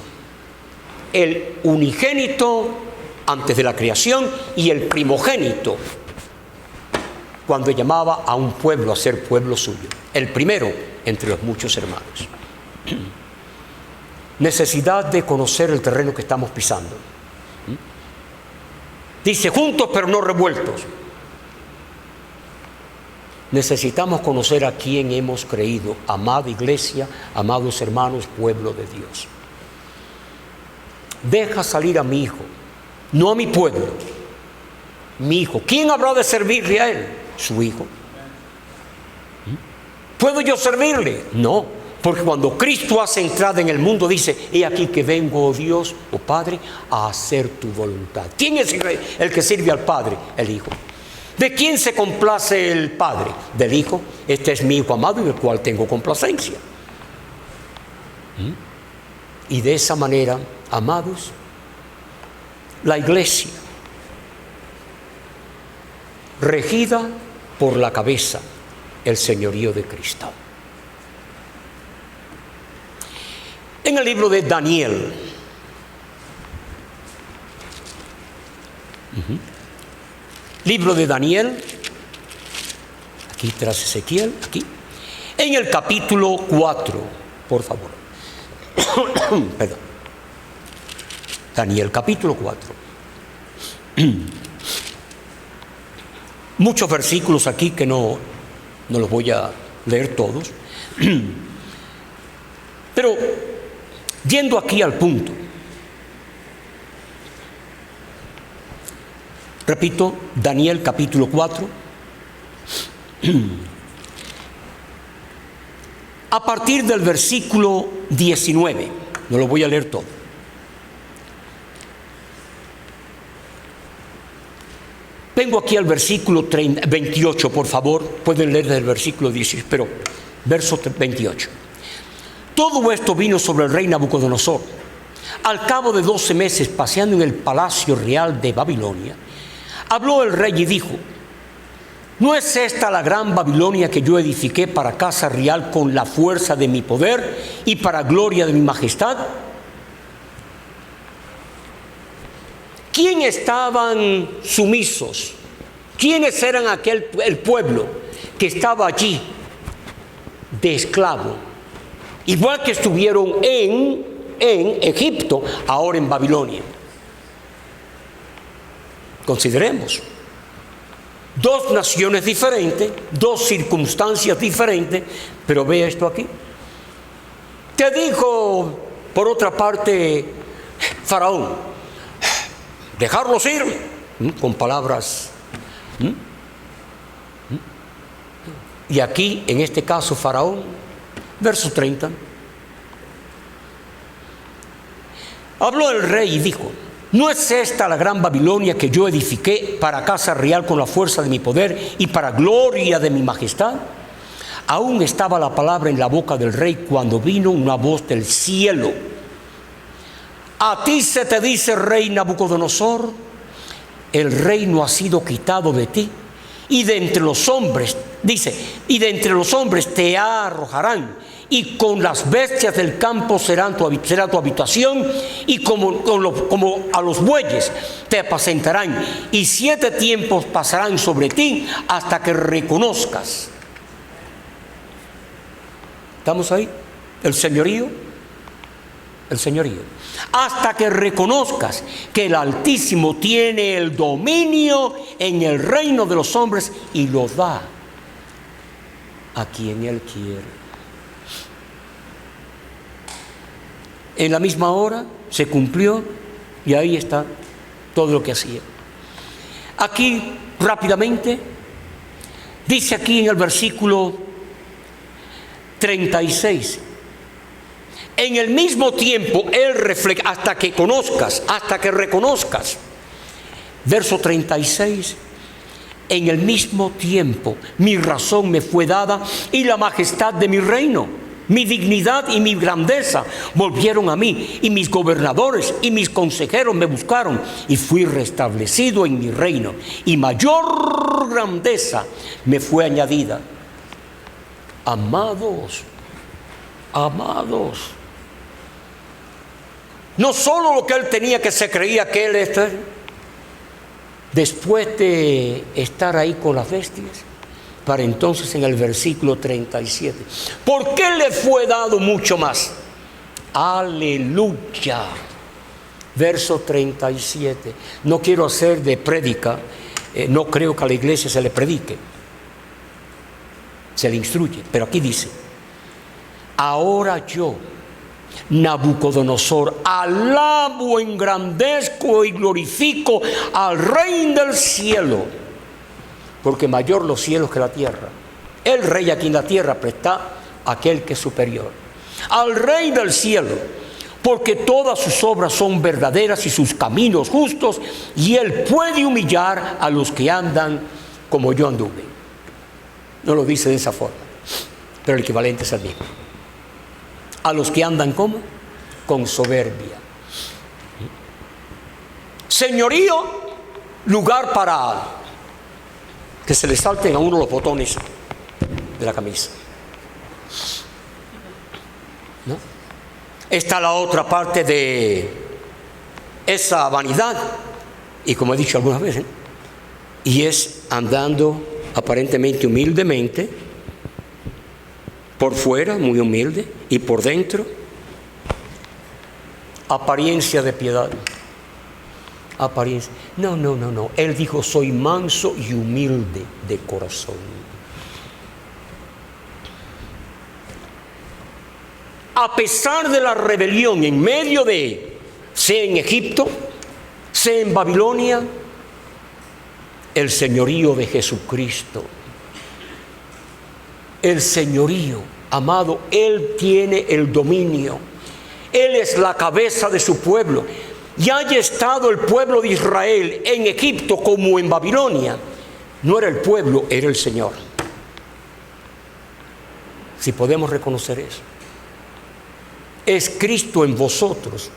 el unigénito antes de la creación y el primogénito cuando llamaba a un pueblo a ser pueblo suyo, el primero entre los muchos hermanos. Necesidad de conocer el terreno que estamos pisando. Dice juntos pero no revueltos. Necesitamos conocer a quién hemos creído, amada iglesia, amados hermanos, pueblo de Dios. Deja salir a mi hijo, no a mi pueblo, mi hijo. ¿Quién habrá de servirle a él? Su hijo. ¿Puedo yo servirle? No, porque cuando Cristo hace entrada en el mundo dice: he aquí que vengo, oh Dios, oh Padre, a hacer tu voluntad. ¿Quién es el que sirve al Padre? El Hijo. ¿De quién se complace el Padre? Del Hijo. Este es mi Hijo amado en el cual tengo complacencia. Y de esa manera, amados, la iglesia, regida por la cabeza, el señorío de Cristo. En el libro de Daniel, libro de Daniel, aquí tras Ezequiel, aquí, en el capítulo 4, por favor. Perdón. Daniel, capítulo 4. Muchos versículos aquí que no los voy a leer todos. Pero, yendo aquí al punto, repito, Daniel capítulo 4, a partir del versículo 19, no lo voy a leer todo. Vengo aquí al versículo 28, por favor, pueden leer del versículo 16, pero verso 28. Todo esto vino sobre el rey Nabucodonosor. Al cabo de 12 meses, paseando en el palacio real de Babilonia, habló el rey y dijo: ¿no es esta la gran Babilonia que yo edifiqué para casa real con la fuerza de mi poder y para gloria de mi majestad? ¿Quién estaban sumisos? ¿Quiénes eran el pueblo que estaba allí de esclavo? Igual que estuvieron en Egipto, ahora en Babilonia. Consideremos. Dos naciones diferentes, dos circunstancias diferentes, pero ve esto aquí. ¿Qué dijo, por otra parte, Faraón? Dejarlos ir, con palabras. Y aquí, en este caso, Faraón, verso 30. Habló el rey y dijo: ¿no es esta la gran Babilonia que yo edifiqué para casa real con la fuerza de mi poder y para gloria de mi majestad? Aún estaba la palabra en la boca del rey cuando vino una voz del cielo: a ti se te dice, rey Nabucodonosor, el reino ha sido quitado de ti y de entre los hombres Dice, y de entre los hombres te arrojarán, y con las bestias del campo será tu habitación, y como a los bueyes te apacentarán, y 7 tiempos pasarán sobre ti hasta que reconozcas. ¿Estamos ahí? El señorío. Hasta que reconozcas que el Altísimo tiene el dominio en el reino de los hombres y lo da a quien Él quiere. En la misma hora se cumplió y ahí está todo lo que hacía. Aquí, rápidamente, dice aquí en el versículo 36, en el mismo tiempo Él refleja, hasta que reconozcas. Verso 36, en el mismo tiempo mi razón me fue dada y la majestad de mi reino. Mi dignidad y mi grandeza volvieron a mí, y mis gobernadores y mis consejeros me buscaron, y fui restablecido en mi reino, y mayor grandeza me fue añadida. Amados, no solo lo que él tenía, que se creía que él, después de estar ahí con las bestias, para entonces en el versículo 37, ¿por qué le fue dado mucho más? Aleluya. Verso 37. No quiero hacer de prédica, no creo que a la iglesia se le predique, se le instruye, pero aquí dice, ahora yo, Nabucodonosor, alabo, engrandezco y glorifico al Rey del cielo, porque mayor los cielos que la tierra. El Rey aquí en la tierra, pero está aquel que es superior. Al Rey del cielo, porque todas sus obras son verdaderas y sus caminos justos, y Él puede humillar a los que andan como yo anduve. No lo dice de esa forma, pero el equivalente es el mismo. A los que andan ¿cómo? Con soberbia. Señorío, lugar para que se le salten a uno los botones de la camisa, ¿no? Está la otra parte de esa vanidad, y como he dicho algunas veces, y es andando aparentemente humildemente, por fuera muy humilde, y por dentro apariencia de piedad. Apariencia. No. Él dijo, soy manso y humilde de corazón. A pesar de la rebelión en medio de, sea en Egipto, sea en Babilonia, el señorío de Jesucristo. El señorío, amado, Él tiene el dominio. Él es la cabeza de su pueblo. Y haya estado el pueblo de Israel en Egipto como en Babilonia, no era el pueblo, era el Señor. Si podemos reconocer eso. Es Cristo en vosotros,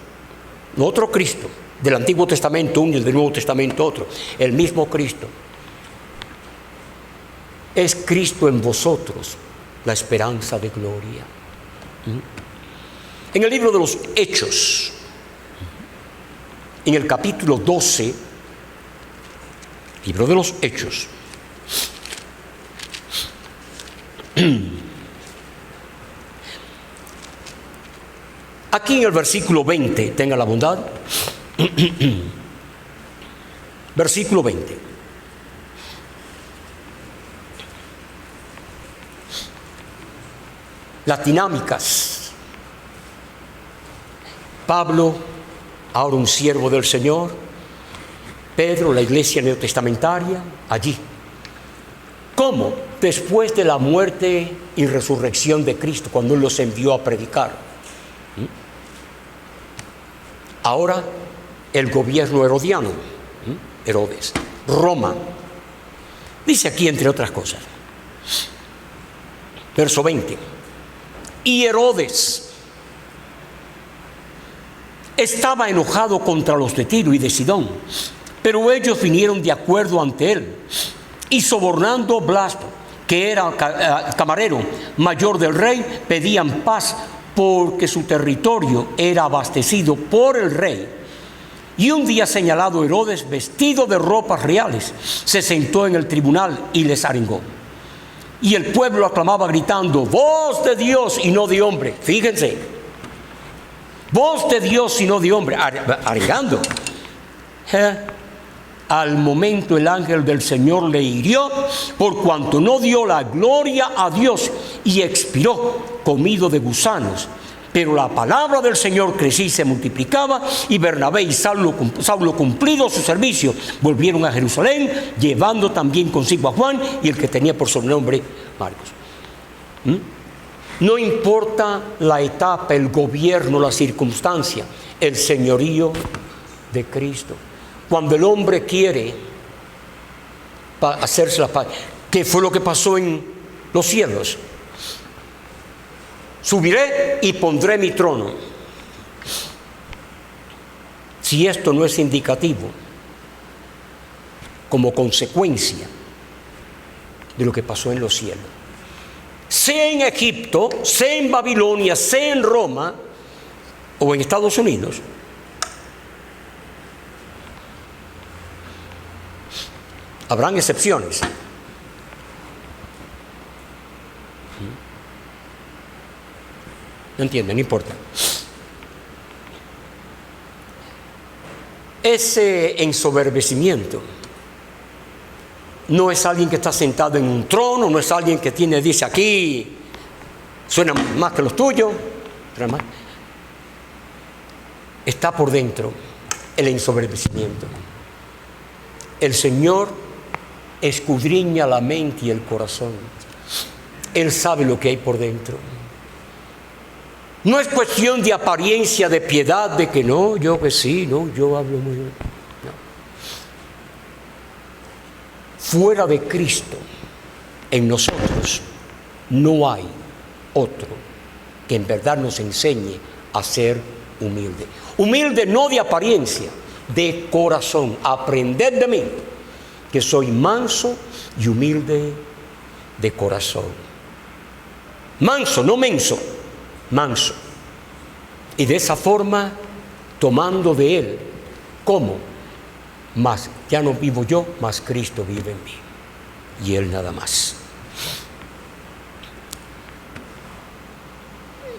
no otro Cristo, del Antiguo Testamento uno y del Nuevo Testamento otro, el mismo Cristo. Es Cristo en vosotros, la esperanza de gloria. En el libro de los Hechos, en el capítulo 12, libro de los Hechos, aquí en el versículo 20, tenga la bondad, versículo 20. Las dinámicas. Pablo, ahora un siervo del Señor. Pedro, la iglesia neotestamentaria, allí. ¿Cómo? Después de la muerte y resurrección de Cristo, cuando Él los envió a predicar. Ahora el gobierno herodiano, Herodes, Roma. Dice aquí, entre otras cosas, verso 20, y Herodes estaba enojado contra los de Tiro y de Sidón, pero ellos vinieron de acuerdo ante él, y sobornando Blasto, que era camarero mayor del rey, pedían paz porque su territorio era abastecido por el rey. Y un día señalado, Herodes, vestido de ropas reales, se sentó en el tribunal y les arengó. Y el pueblo aclamaba gritando: voz de Dios y no de hombre. Fíjense, voz de Dios y no de hombre, arengando. Al momento el ángel del Señor le hirió, por cuanto no dio la gloria a Dios, y expiró comido de gusanos. Pero la palabra del Señor crecía y se multiplicaba, y Bernabé y Saulo, cumplido su servicio, volvieron a Jerusalén, llevando también consigo a Juan y el que tenía por sobrenombre Marcos. No importa la etapa, el gobierno, la circunstancia, el señorío de Cristo. Cuando el hombre quiere hacerse la paz, ¿qué fue lo que pasó en los cielos? Subiré y pondré mi trono. Si esto no es indicativo, como consecuencia de lo que pasó en los cielos, sea en Egipto, sea en Babilonia, sea en Roma o en Estados Unidos, habrán excepciones. No entienden, no importa. Ese ensoberbecimiento no es alguien que está sentado en un trono, no es alguien que dice aquí, suena más que los tuyos. Está por dentro el ensoberbecimiento. El Señor escudriña la mente y el corazón. Él sabe lo que hay por dentro. No es cuestión de apariencia, de piedad, de que no, yo que sí, no, yo hablo muy bien. No. Fuera de Cristo, en nosotros, no hay otro que en verdad nos enseñe a ser humilde. Humilde no de apariencia, de corazón. Aprended de mí, que soy manso y humilde de corazón. Manso, no menso. Manso. Y de esa forma, tomando de Él, ¿cómo? Mas ya no vivo yo, mas Cristo vive en mí. Y Él nada más.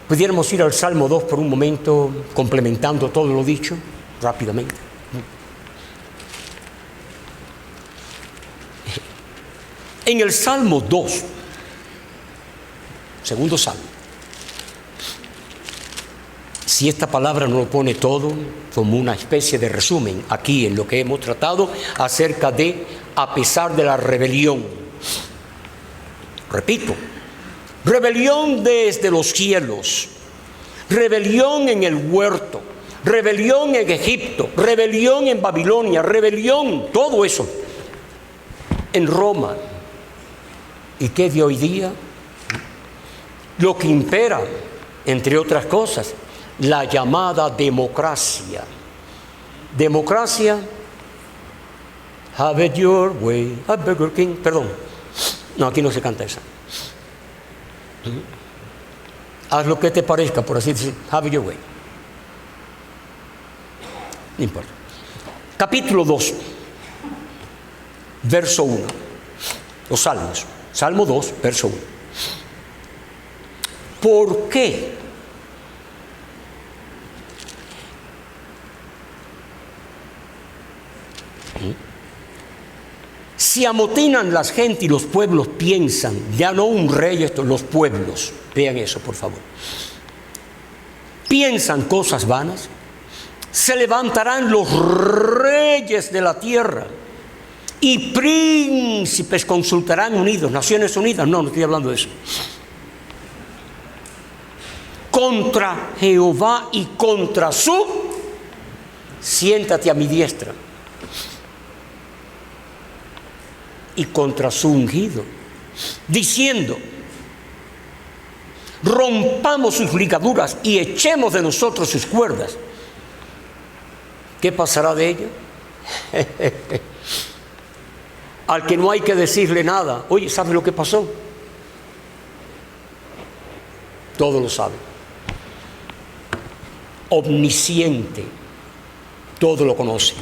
Pudiéramos ir al Salmo 2 por un momento, complementando todo lo dicho, rápidamente. En el Salmo 2, segundo Salmo, si esta palabra no lo pone todo como una especie de resumen aquí en lo que hemos tratado acerca de a pesar de la rebelión. Repito, rebelión desde los cielos, rebelión en el huerto, rebelión en Egipto, rebelión en Babilonia, rebelión, todo eso en Roma. ¿Y qué de hoy día? Lo que impera, entre otras cosas, la llamada democracia. Democracia, have it your way, a Burger King, perdón. No, aquí no se canta esa. Haz lo que te parezca, por así decir, have it your way. No importa. Capítulo 2, verso 1. Los Salmos. Salmo 2, verso 1. ¿Por qué? Se amotinan las gentes y los pueblos piensan, ya no un rey, los pueblos, vean eso por favor, piensan cosas vanas, se levantarán los reyes de la tierra y príncipes consultarán unidos, Naciones Unidas, no estoy hablando de eso, contra Jehová y contra su, siéntate a mi diestra, y contra su ungido, diciendo, rompamos sus ligaduras y echemos de nosotros sus cuerdas. ¿Qué pasará de ello? al que no hay que decirle nada. Oye, ¿sabe lo que pasó? Todo lo sabe. Omnisciente, todo lo conoce.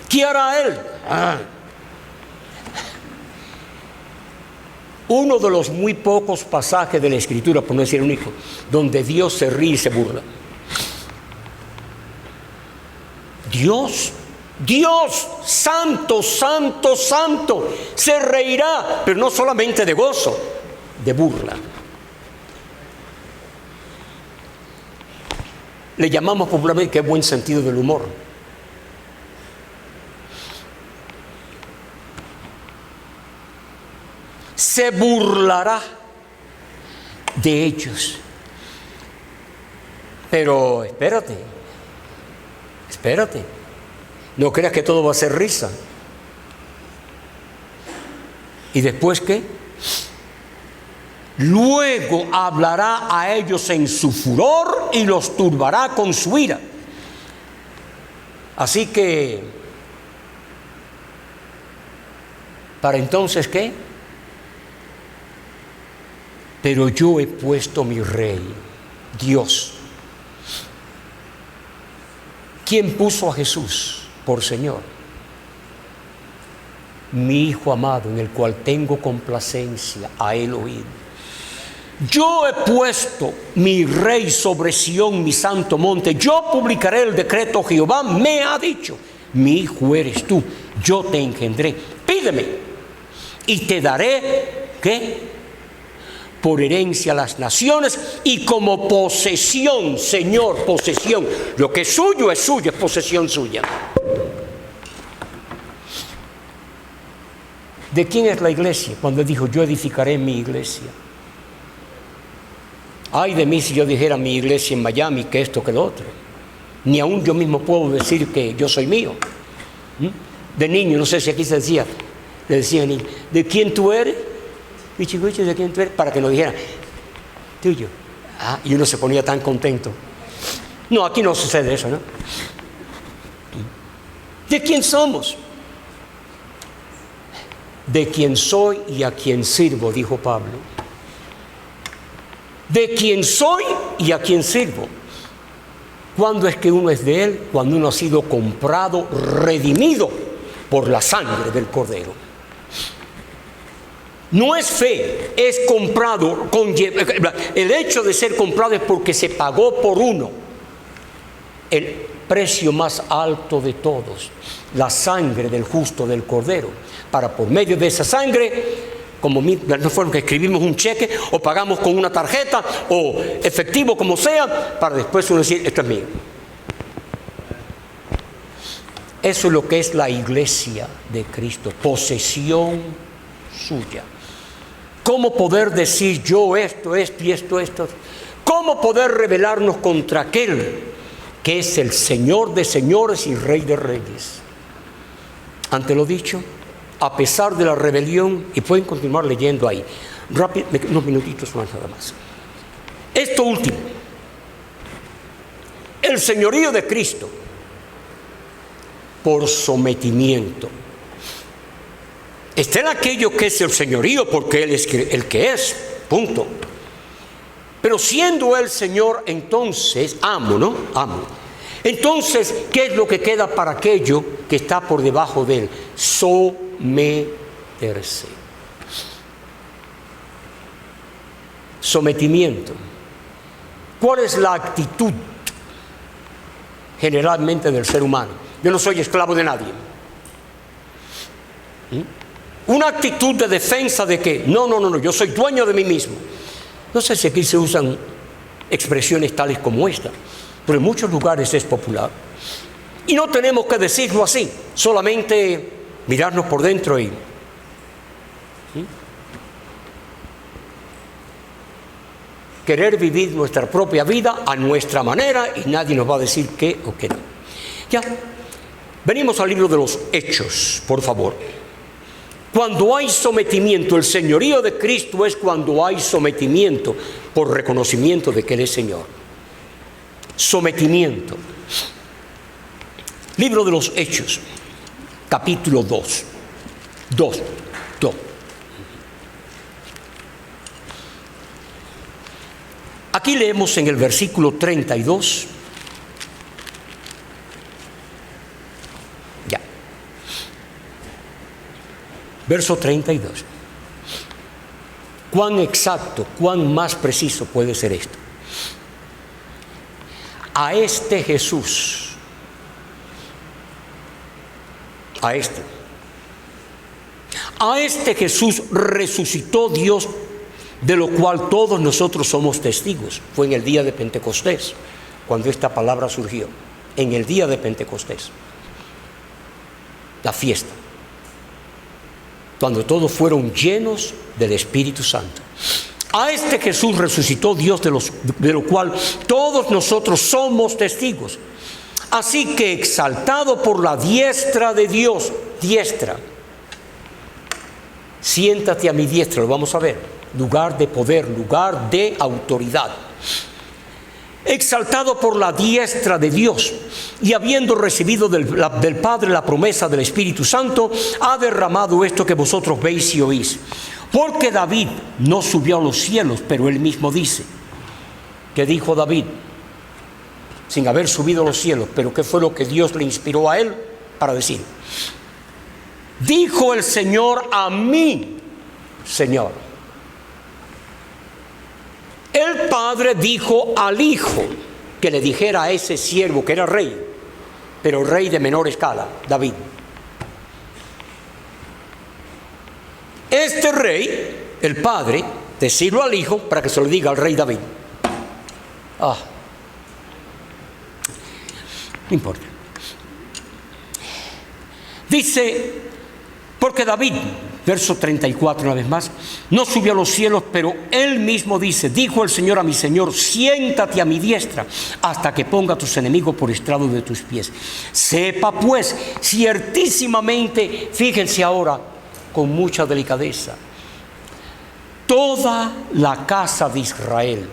¿Qué hará él? Uno de los muy pocos pasajes de la Escritura, por no decir el único, donde Dios se ríe y se burla. Dios, santo, santo, santo, se reirá, pero no solamente de gozo, de burla. Le llamamos popularmente que es buen sentido del humor. Se burlará de ellos. Pero espérate. No creas que todo va a ser risa. ¿Y después qué? Luego hablará a ellos en su furor y los turbará con su ira. Así que, ¿para entonces qué? Pero yo he puesto mi rey, Dios. ¿Quién puso a Jesús por Señor? Mi Hijo amado, en el cual tengo complacencia, a él oír. Yo he puesto mi rey sobre Sión, mi santo monte. Yo publicaré el decreto. Jehová me ha dicho: mi hijo eres tú, yo te engendré. Pídeme y te daré, ¿qué? Por herencia a las naciones y como posesión, Señor, posesión. Lo que es suyo, es posesión suya. ¿De quién es la iglesia? Cuando dijo: yo edificaré mi iglesia. Ay de mí si yo dijera mi iglesia en Miami, que esto, que lo otro. Ni aún yo mismo puedo decir que yo soy mío. De niño, no sé si aquí se decía, le decían: ¿de quién tú eres? Pichicuchi, ¿de quién tú eres? Para que nos dijeran: tuyo. Y uno se ponía tan contento. No, aquí no sucede eso, ¿no? ¿De quién somos? De quien soy y a quien sirvo, dijo Pablo. De quien soy y a quien sirvo. ¿Cuándo es que uno es de Él? Cuando uno ha sido comprado, redimido por la sangre del Cordero. No es fe, es comprado. El hecho de ser comprado es porque se pagó por uno el precio más alto de todos, la sangre del justo del Cordero, para por medio de esa sangre, como no fueron que escribimos un cheque o pagamos con una tarjeta o efectivo, como sea, para después uno decir: esto es mío. Eso es lo que es la iglesia de Cristo, posesión suya. ¿Cómo poder decir yo esto? ¿Cómo poder rebelarnos contra aquel que es el Señor de señores y Rey de reyes? Ante lo dicho, a pesar de la rebelión, y pueden continuar leyendo ahí, rápido, unos minutitos más nada más. Esto último, el señorío de Cristo, por sometimiento. Está en aquello que es el señorío, porque Él es el que es, punto. Pero siendo Él Señor, entonces, amo, ¿no? Amo. Entonces, ¿qué es lo que queda para aquello que está por debajo de Él? Someterse. Sometimiento. ¿Cuál es la actitud generalmente del ser humano? Yo no soy esclavo de nadie. Una actitud de defensa de que no, yo soy dueño de mí mismo. No sé si aquí se usan expresiones tales como esta, pero en muchos lugares es popular. Y no tenemos que decirlo así, solamente mirarnos por dentro y querer vivir nuestra propia vida a nuestra manera, y nadie nos va a decir qué o qué no. Ya, venimos al libro de los Hechos, por favor. Cuando hay sometimiento, el señorío de Cristo es cuando hay sometimiento por reconocimiento de que Él es Señor. Sometimiento. Libro de los Hechos. capítulo 2. 2. Aquí leemos en el versículo 32. Ya. Verso 32. ¿Cuán exacto, cuán más preciso puede ser esto? A este Jesús, a este Jesús resucitó Dios, de lo cual todos nosotros somos testigos. Fue en el día de Pentecostés, cuando esta palabra surgió, en el día de Pentecostés, la fiesta, cuando todos fueron llenos del Espíritu Santo. A este Jesús resucitó Dios, de lo cual todos nosotros somos testigos. Así que exaltado por la diestra de Dios, diestra, siéntate a mi diestra, lo vamos a ver, lugar de poder, lugar de autoridad. Exaltado por la diestra de Dios, y habiendo recibido del Padre la promesa del Espíritu Santo, ha derramado esto que vosotros veis y oís. Porque David no subió a los cielos, pero él mismo dice. ¿Qué dijo David? Sin haber subido a los cielos, pero ¿qué fue lo que Dios le inspiró a él para decir? Dijo el Señor a mí, Señor. El Padre dijo al Hijo que le dijera a ese siervo que era rey, pero rey de menor escala, David. Este rey, el Padre, decirlo al Hijo para que se lo diga al rey David. No importa. Dice, porque David, verso 34 una vez más, no subió a los cielos, pero él mismo dice, dijo el Señor a mi Señor, siéntate a mi diestra hasta que ponga a tus enemigos por estrado de tus pies. Sepa pues, ciertísimamente, fíjense ahora, con mucha delicadeza, toda la casa de Israel,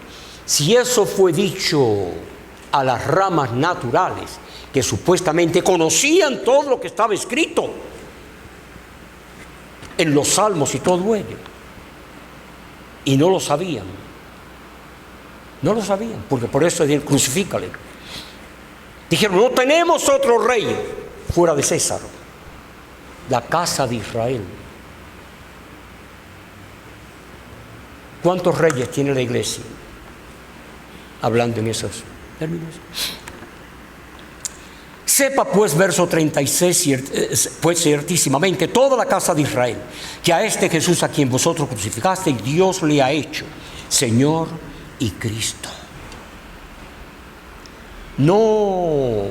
si eso fue dicho a las ramas naturales, que supuestamente conocían todo lo que estaba escrito en los salmos y todo ello, y no lo sabían, porque por eso dijeron, crucifícale. Dijeron, no tenemos otro rey fuera de César, la casa de Israel. ¿Cuántos reyes tiene la iglesia? Hablando en esos términos. Sepa pues, verso 36, pues ciertísimamente toda la casa de Israel, que a este Jesús a quien vosotros crucificasteis, Dios le ha hecho Señor y Cristo. No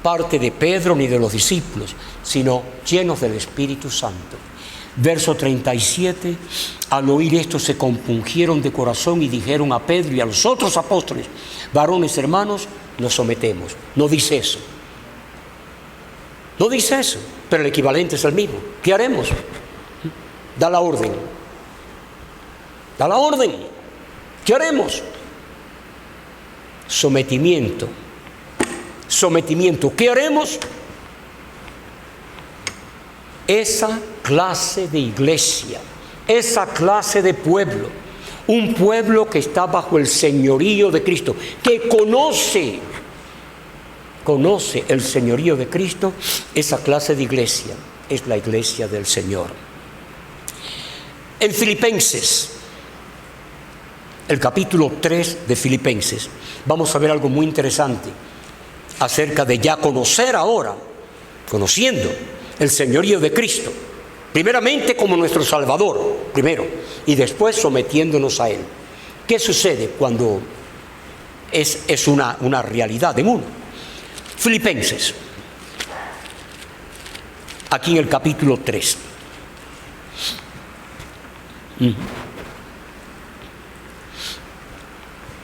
parte de Pedro ni de los discípulos, sino llenos del Espíritu Santo. Verso 37, al oír esto se compungieron de corazón y dijeron a Pedro y a los otros apóstoles, varones hermanos, nos sometemos. No dice eso. No dice eso, pero el equivalente es el mismo. ¿Qué haremos? Da la orden. Da la orden. ¿Qué haremos? Sometimiento. Sometimiento. ¿Qué haremos? Esa clase de iglesia, esa clase de pueblo, un pueblo que está bajo el señorío de Cristo, que conoce el señorío de Cristo, esa clase de iglesia es la iglesia del Señor. En Filipenses, el capítulo 3 de Filipenses, vamos a ver algo muy interesante acerca de ya conocer ahora, conociendo el señorío de Cristo, primeramente como nuestro Salvador, primero, y después sometiéndonos a Él. ¿Qué sucede cuando es una realidad en uno? Filipenses, aquí en el capítulo 3.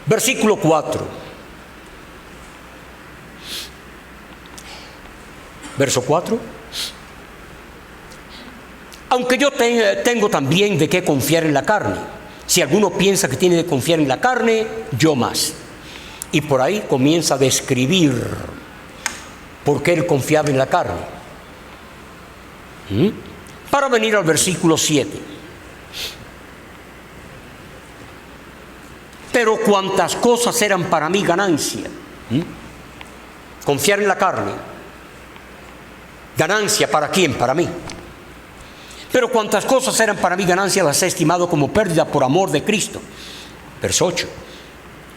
Versículo 4. Verso 4. Aunque yo tengo también de qué confiar en la carne. Si alguno piensa que tiene de confiar en la carne, yo más. Y por ahí comienza a describir por qué él confiaba en la carne. Para venir al versículo 7. Pero cuantas cosas eran para mí ganancia, confiar en la carne, ganancia ¿para quién? Para mí. Pero cuantas cosas eran para mí ganancia las he estimado como pérdida por amor de Cristo. Verso 8.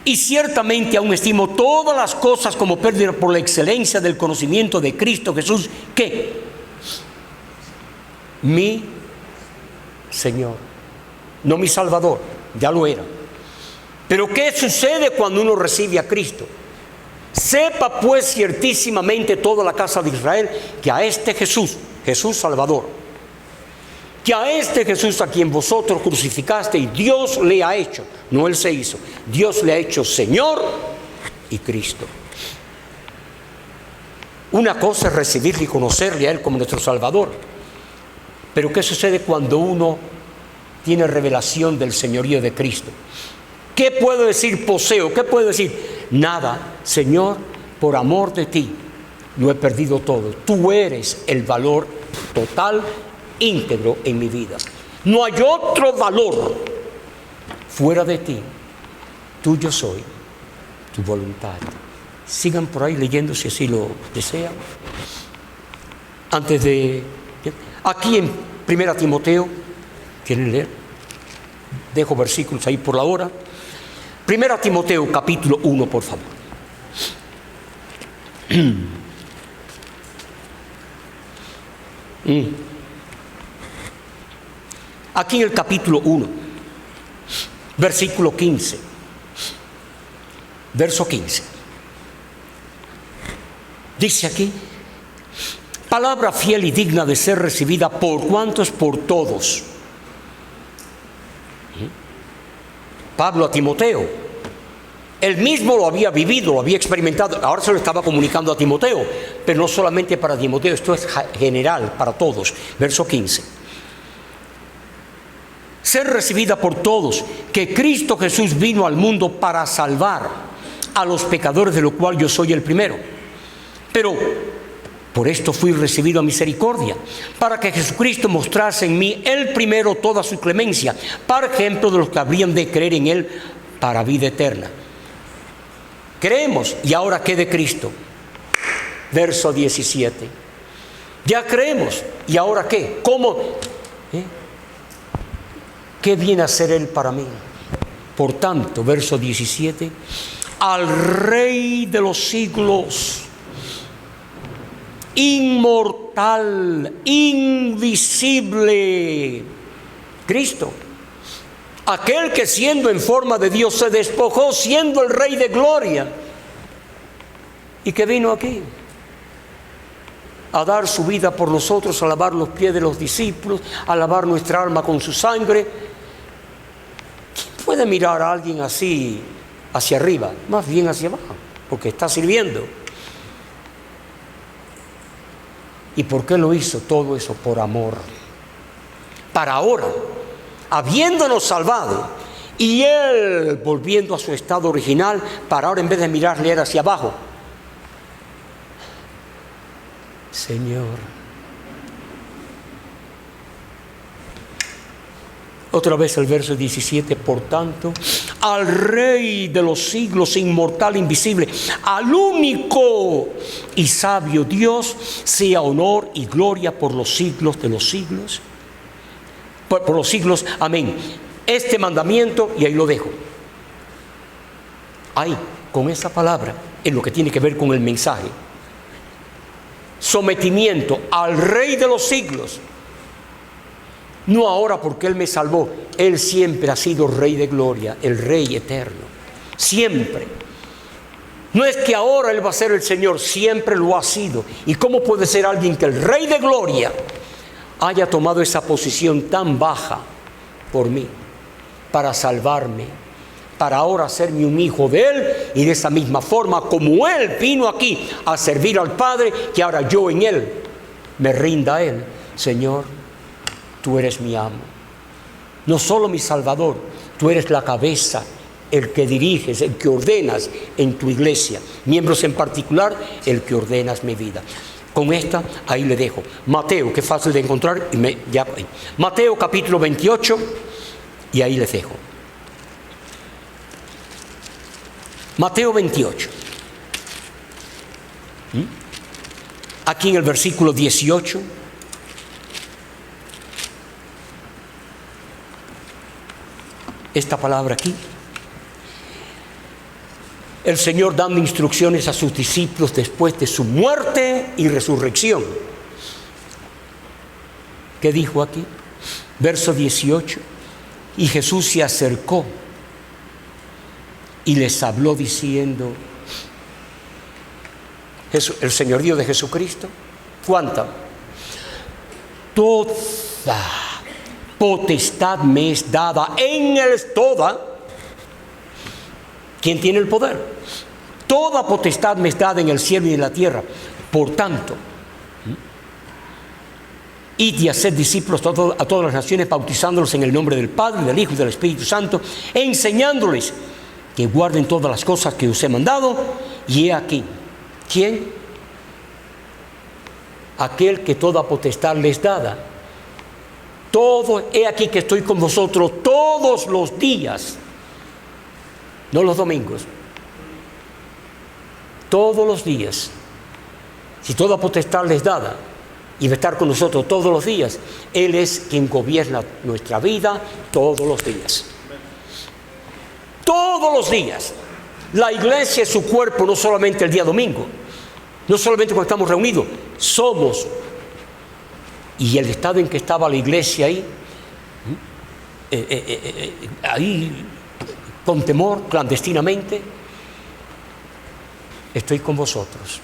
Y ciertamente aún estimo todas las cosas como pérdida por la excelencia del conocimiento de Cristo Jesús, que mi Señor, no mi Salvador, ya lo era. Pero ¿qué sucede cuando uno recibe a Cristo? Sepa pues ciertísimamente toda la casa de Israel que a este Jesús, Jesús Salvador, que a este Jesús a quien vosotros crucificaste, y Dios le ha hecho, no Él se hizo, Dios le ha hecho Señor y Cristo. Una cosa es recibirle y conocerle a Él como nuestro Salvador. Pero ¿qué sucede cuando uno tiene revelación del señorío de Cristo? ¿Qué puedo decir? Poseo. ¿Qué puedo decir? Nada. Señor, por amor de ti, lo he perdido todo. Tú eres el valor total, íntegro en mi vida. No hay otro valor fuera de ti. Tuyo soy, tu voluntad. Sigan por ahí leyendo si así lo desean. Antes de... Aquí en 1 Timoteo, ¿quieren leer? Dejo versículos ahí por la hora. 1 Timoteo capítulo 1, por favor. Aquí en el capítulo 1, versículo 15. Verso 15. Dice aquí: palabra fiel y digna de ser recibida por cuantos, por todos. Pablo a Timoteo, él mismo lo había vivido, lo había experimentado, ahora se lo estaba comunicando a Timoteo, pero no solamente para Timoteo, esto es general para todos. Verso 15: ser recibida por todos, que Cristo Jesús vino al mundo para salvar a los pecadores, de lo cual yo soy el primero. Pero por esto fui recibido a misericordia, para que Jesucristo mostrase en mí el primero toda su clemencia, para ejemplo de los que habrían de creer en Él para vida eterna. Creemos, y ahora ¿qué de Cristo? Verso 17. Ya creemos, ¿y ahora qué? ¿Cómo? ¿Qué viene a ser Él para mí? Por tanto, verso 17, al Rey de los siglos, inmortal, invisible, Cristo, aquel que siendo en forma de Dios se despojó, siendo el Rey de gloria, y que vino aquí a dar su vida por nosotros, a lavar los pies de los discípulos, a lavar nuestra alma con su sangre. ¿Quién puede mirar a alguien así hacia arriba? Más bien hacia abajo, porque está sirviendo. ¿Y por qué lo hizo todo eso? Por amor. Para ahora, habiéndonos salvado, y Él volviendo a su estado original, para ahora en vez de mirarle era hacia abajo. Señor. Otra vez el verso 17, por tanto, al Rey de los siglos, inmortal, invisible, al único y sabio Dios, sea honor y gloria por los siglos de los siglos. Por los siglos, amén. Este mandamiento, y ahí lo dejo. Ahí, con esa palabra, en lo que tiene que ver con el mensaje. Sometimiento al Rey de los siglos. No ahora porque Él me salvó, Él siempre ha sido Rey de gloria, el Rey eterno, siempre. No es que ahora Él va a ser el Señor, siempre lo ha sido. ¿Y cómo puede ser alguien que el Rey de gloria haya tomado esa posición tan baja por mí, para salvarme, para ahora hacerme un hijo de Él, y de esa misma forma como Él vino aquí a servir al Padre, que ahora yo en Él me rinda a Él? Señor, Tú eres mi amo, no solo mi Salvador, Tú eres la cabeza, el que diriges, el que ordenas en Tu iglesia, miembros en particular, el que ordenas mi vida. Con esta, ahí le dejo. Mateo, que es fácil de encontrar, Mateo capítulo 28, y ahí les dejo. Mateo 28. Aquí en el versículo 18. Esta palabra aquí. El Señor dando instrucciones a sus discípulos después de su muerte y resurrección. ¿Qué dijo aquí? Verso 18. Y Jesús se acercó y les habló diciendo, el señorío de Jesucristo, ¿cuánta? Toda potestad me es dada en el toda. ¿Quién tiene el poder? Toda potestad me es dada en el cielo y en la tierra. Por tanto, id y haced discípulos a todas las naciones, bautizándolos en el nombre del Padre, del Hijo y del Espíritu Santo, enseñándoles que guarden todas las cosas que os he mandado. Y he aquí, ¿quién? Aquel que toda potestad les dada. He aquí que estoy con vosotros todos los días, no los domingos, todos los días. Si toda potestad les dada y va a estar con nosotros todos los días, Él es quien gobierna nuestra vida todos los días. Todos los días. La iglesia es su cuerpo, no solamente el día domingo, no solamente cuando estamos reunidos, somos. Y el estado en que estaba la iglesia ahí con temor, clandestinamente, estoy con vosotros,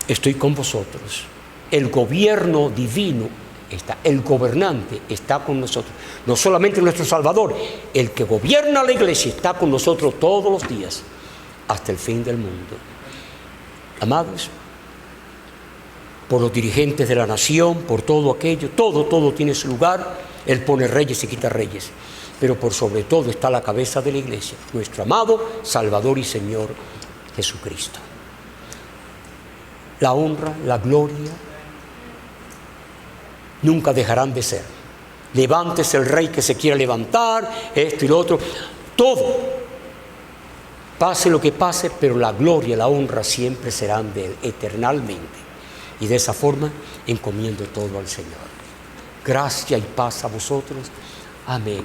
estoy con vosotros. El gobierno divino está, el gobernante está con nosotros, no solamente nuestro Salvador, el que gobierna la iglesia está con nosotros todos los días, hasta el fin del mundo. Amados, por los dirigentes de la nación, por todo aquello, todo tiene su lugar. Él pone reyes y quita reyes, pero por sobre todo está la cabeza de la iglesia, nuestro amado Salvador y Señor Jesucristo. La honra, la gloria nunca dejarán de ser. Levántese el rey que se quiera levantar, esto y lo otro, todo, pase lo que pase, pero la gloria y la honra siempre serán de Él, eternamente. Y de esa forma encomiendo todo al Señor. Gracia y paz a vosotros. Amén.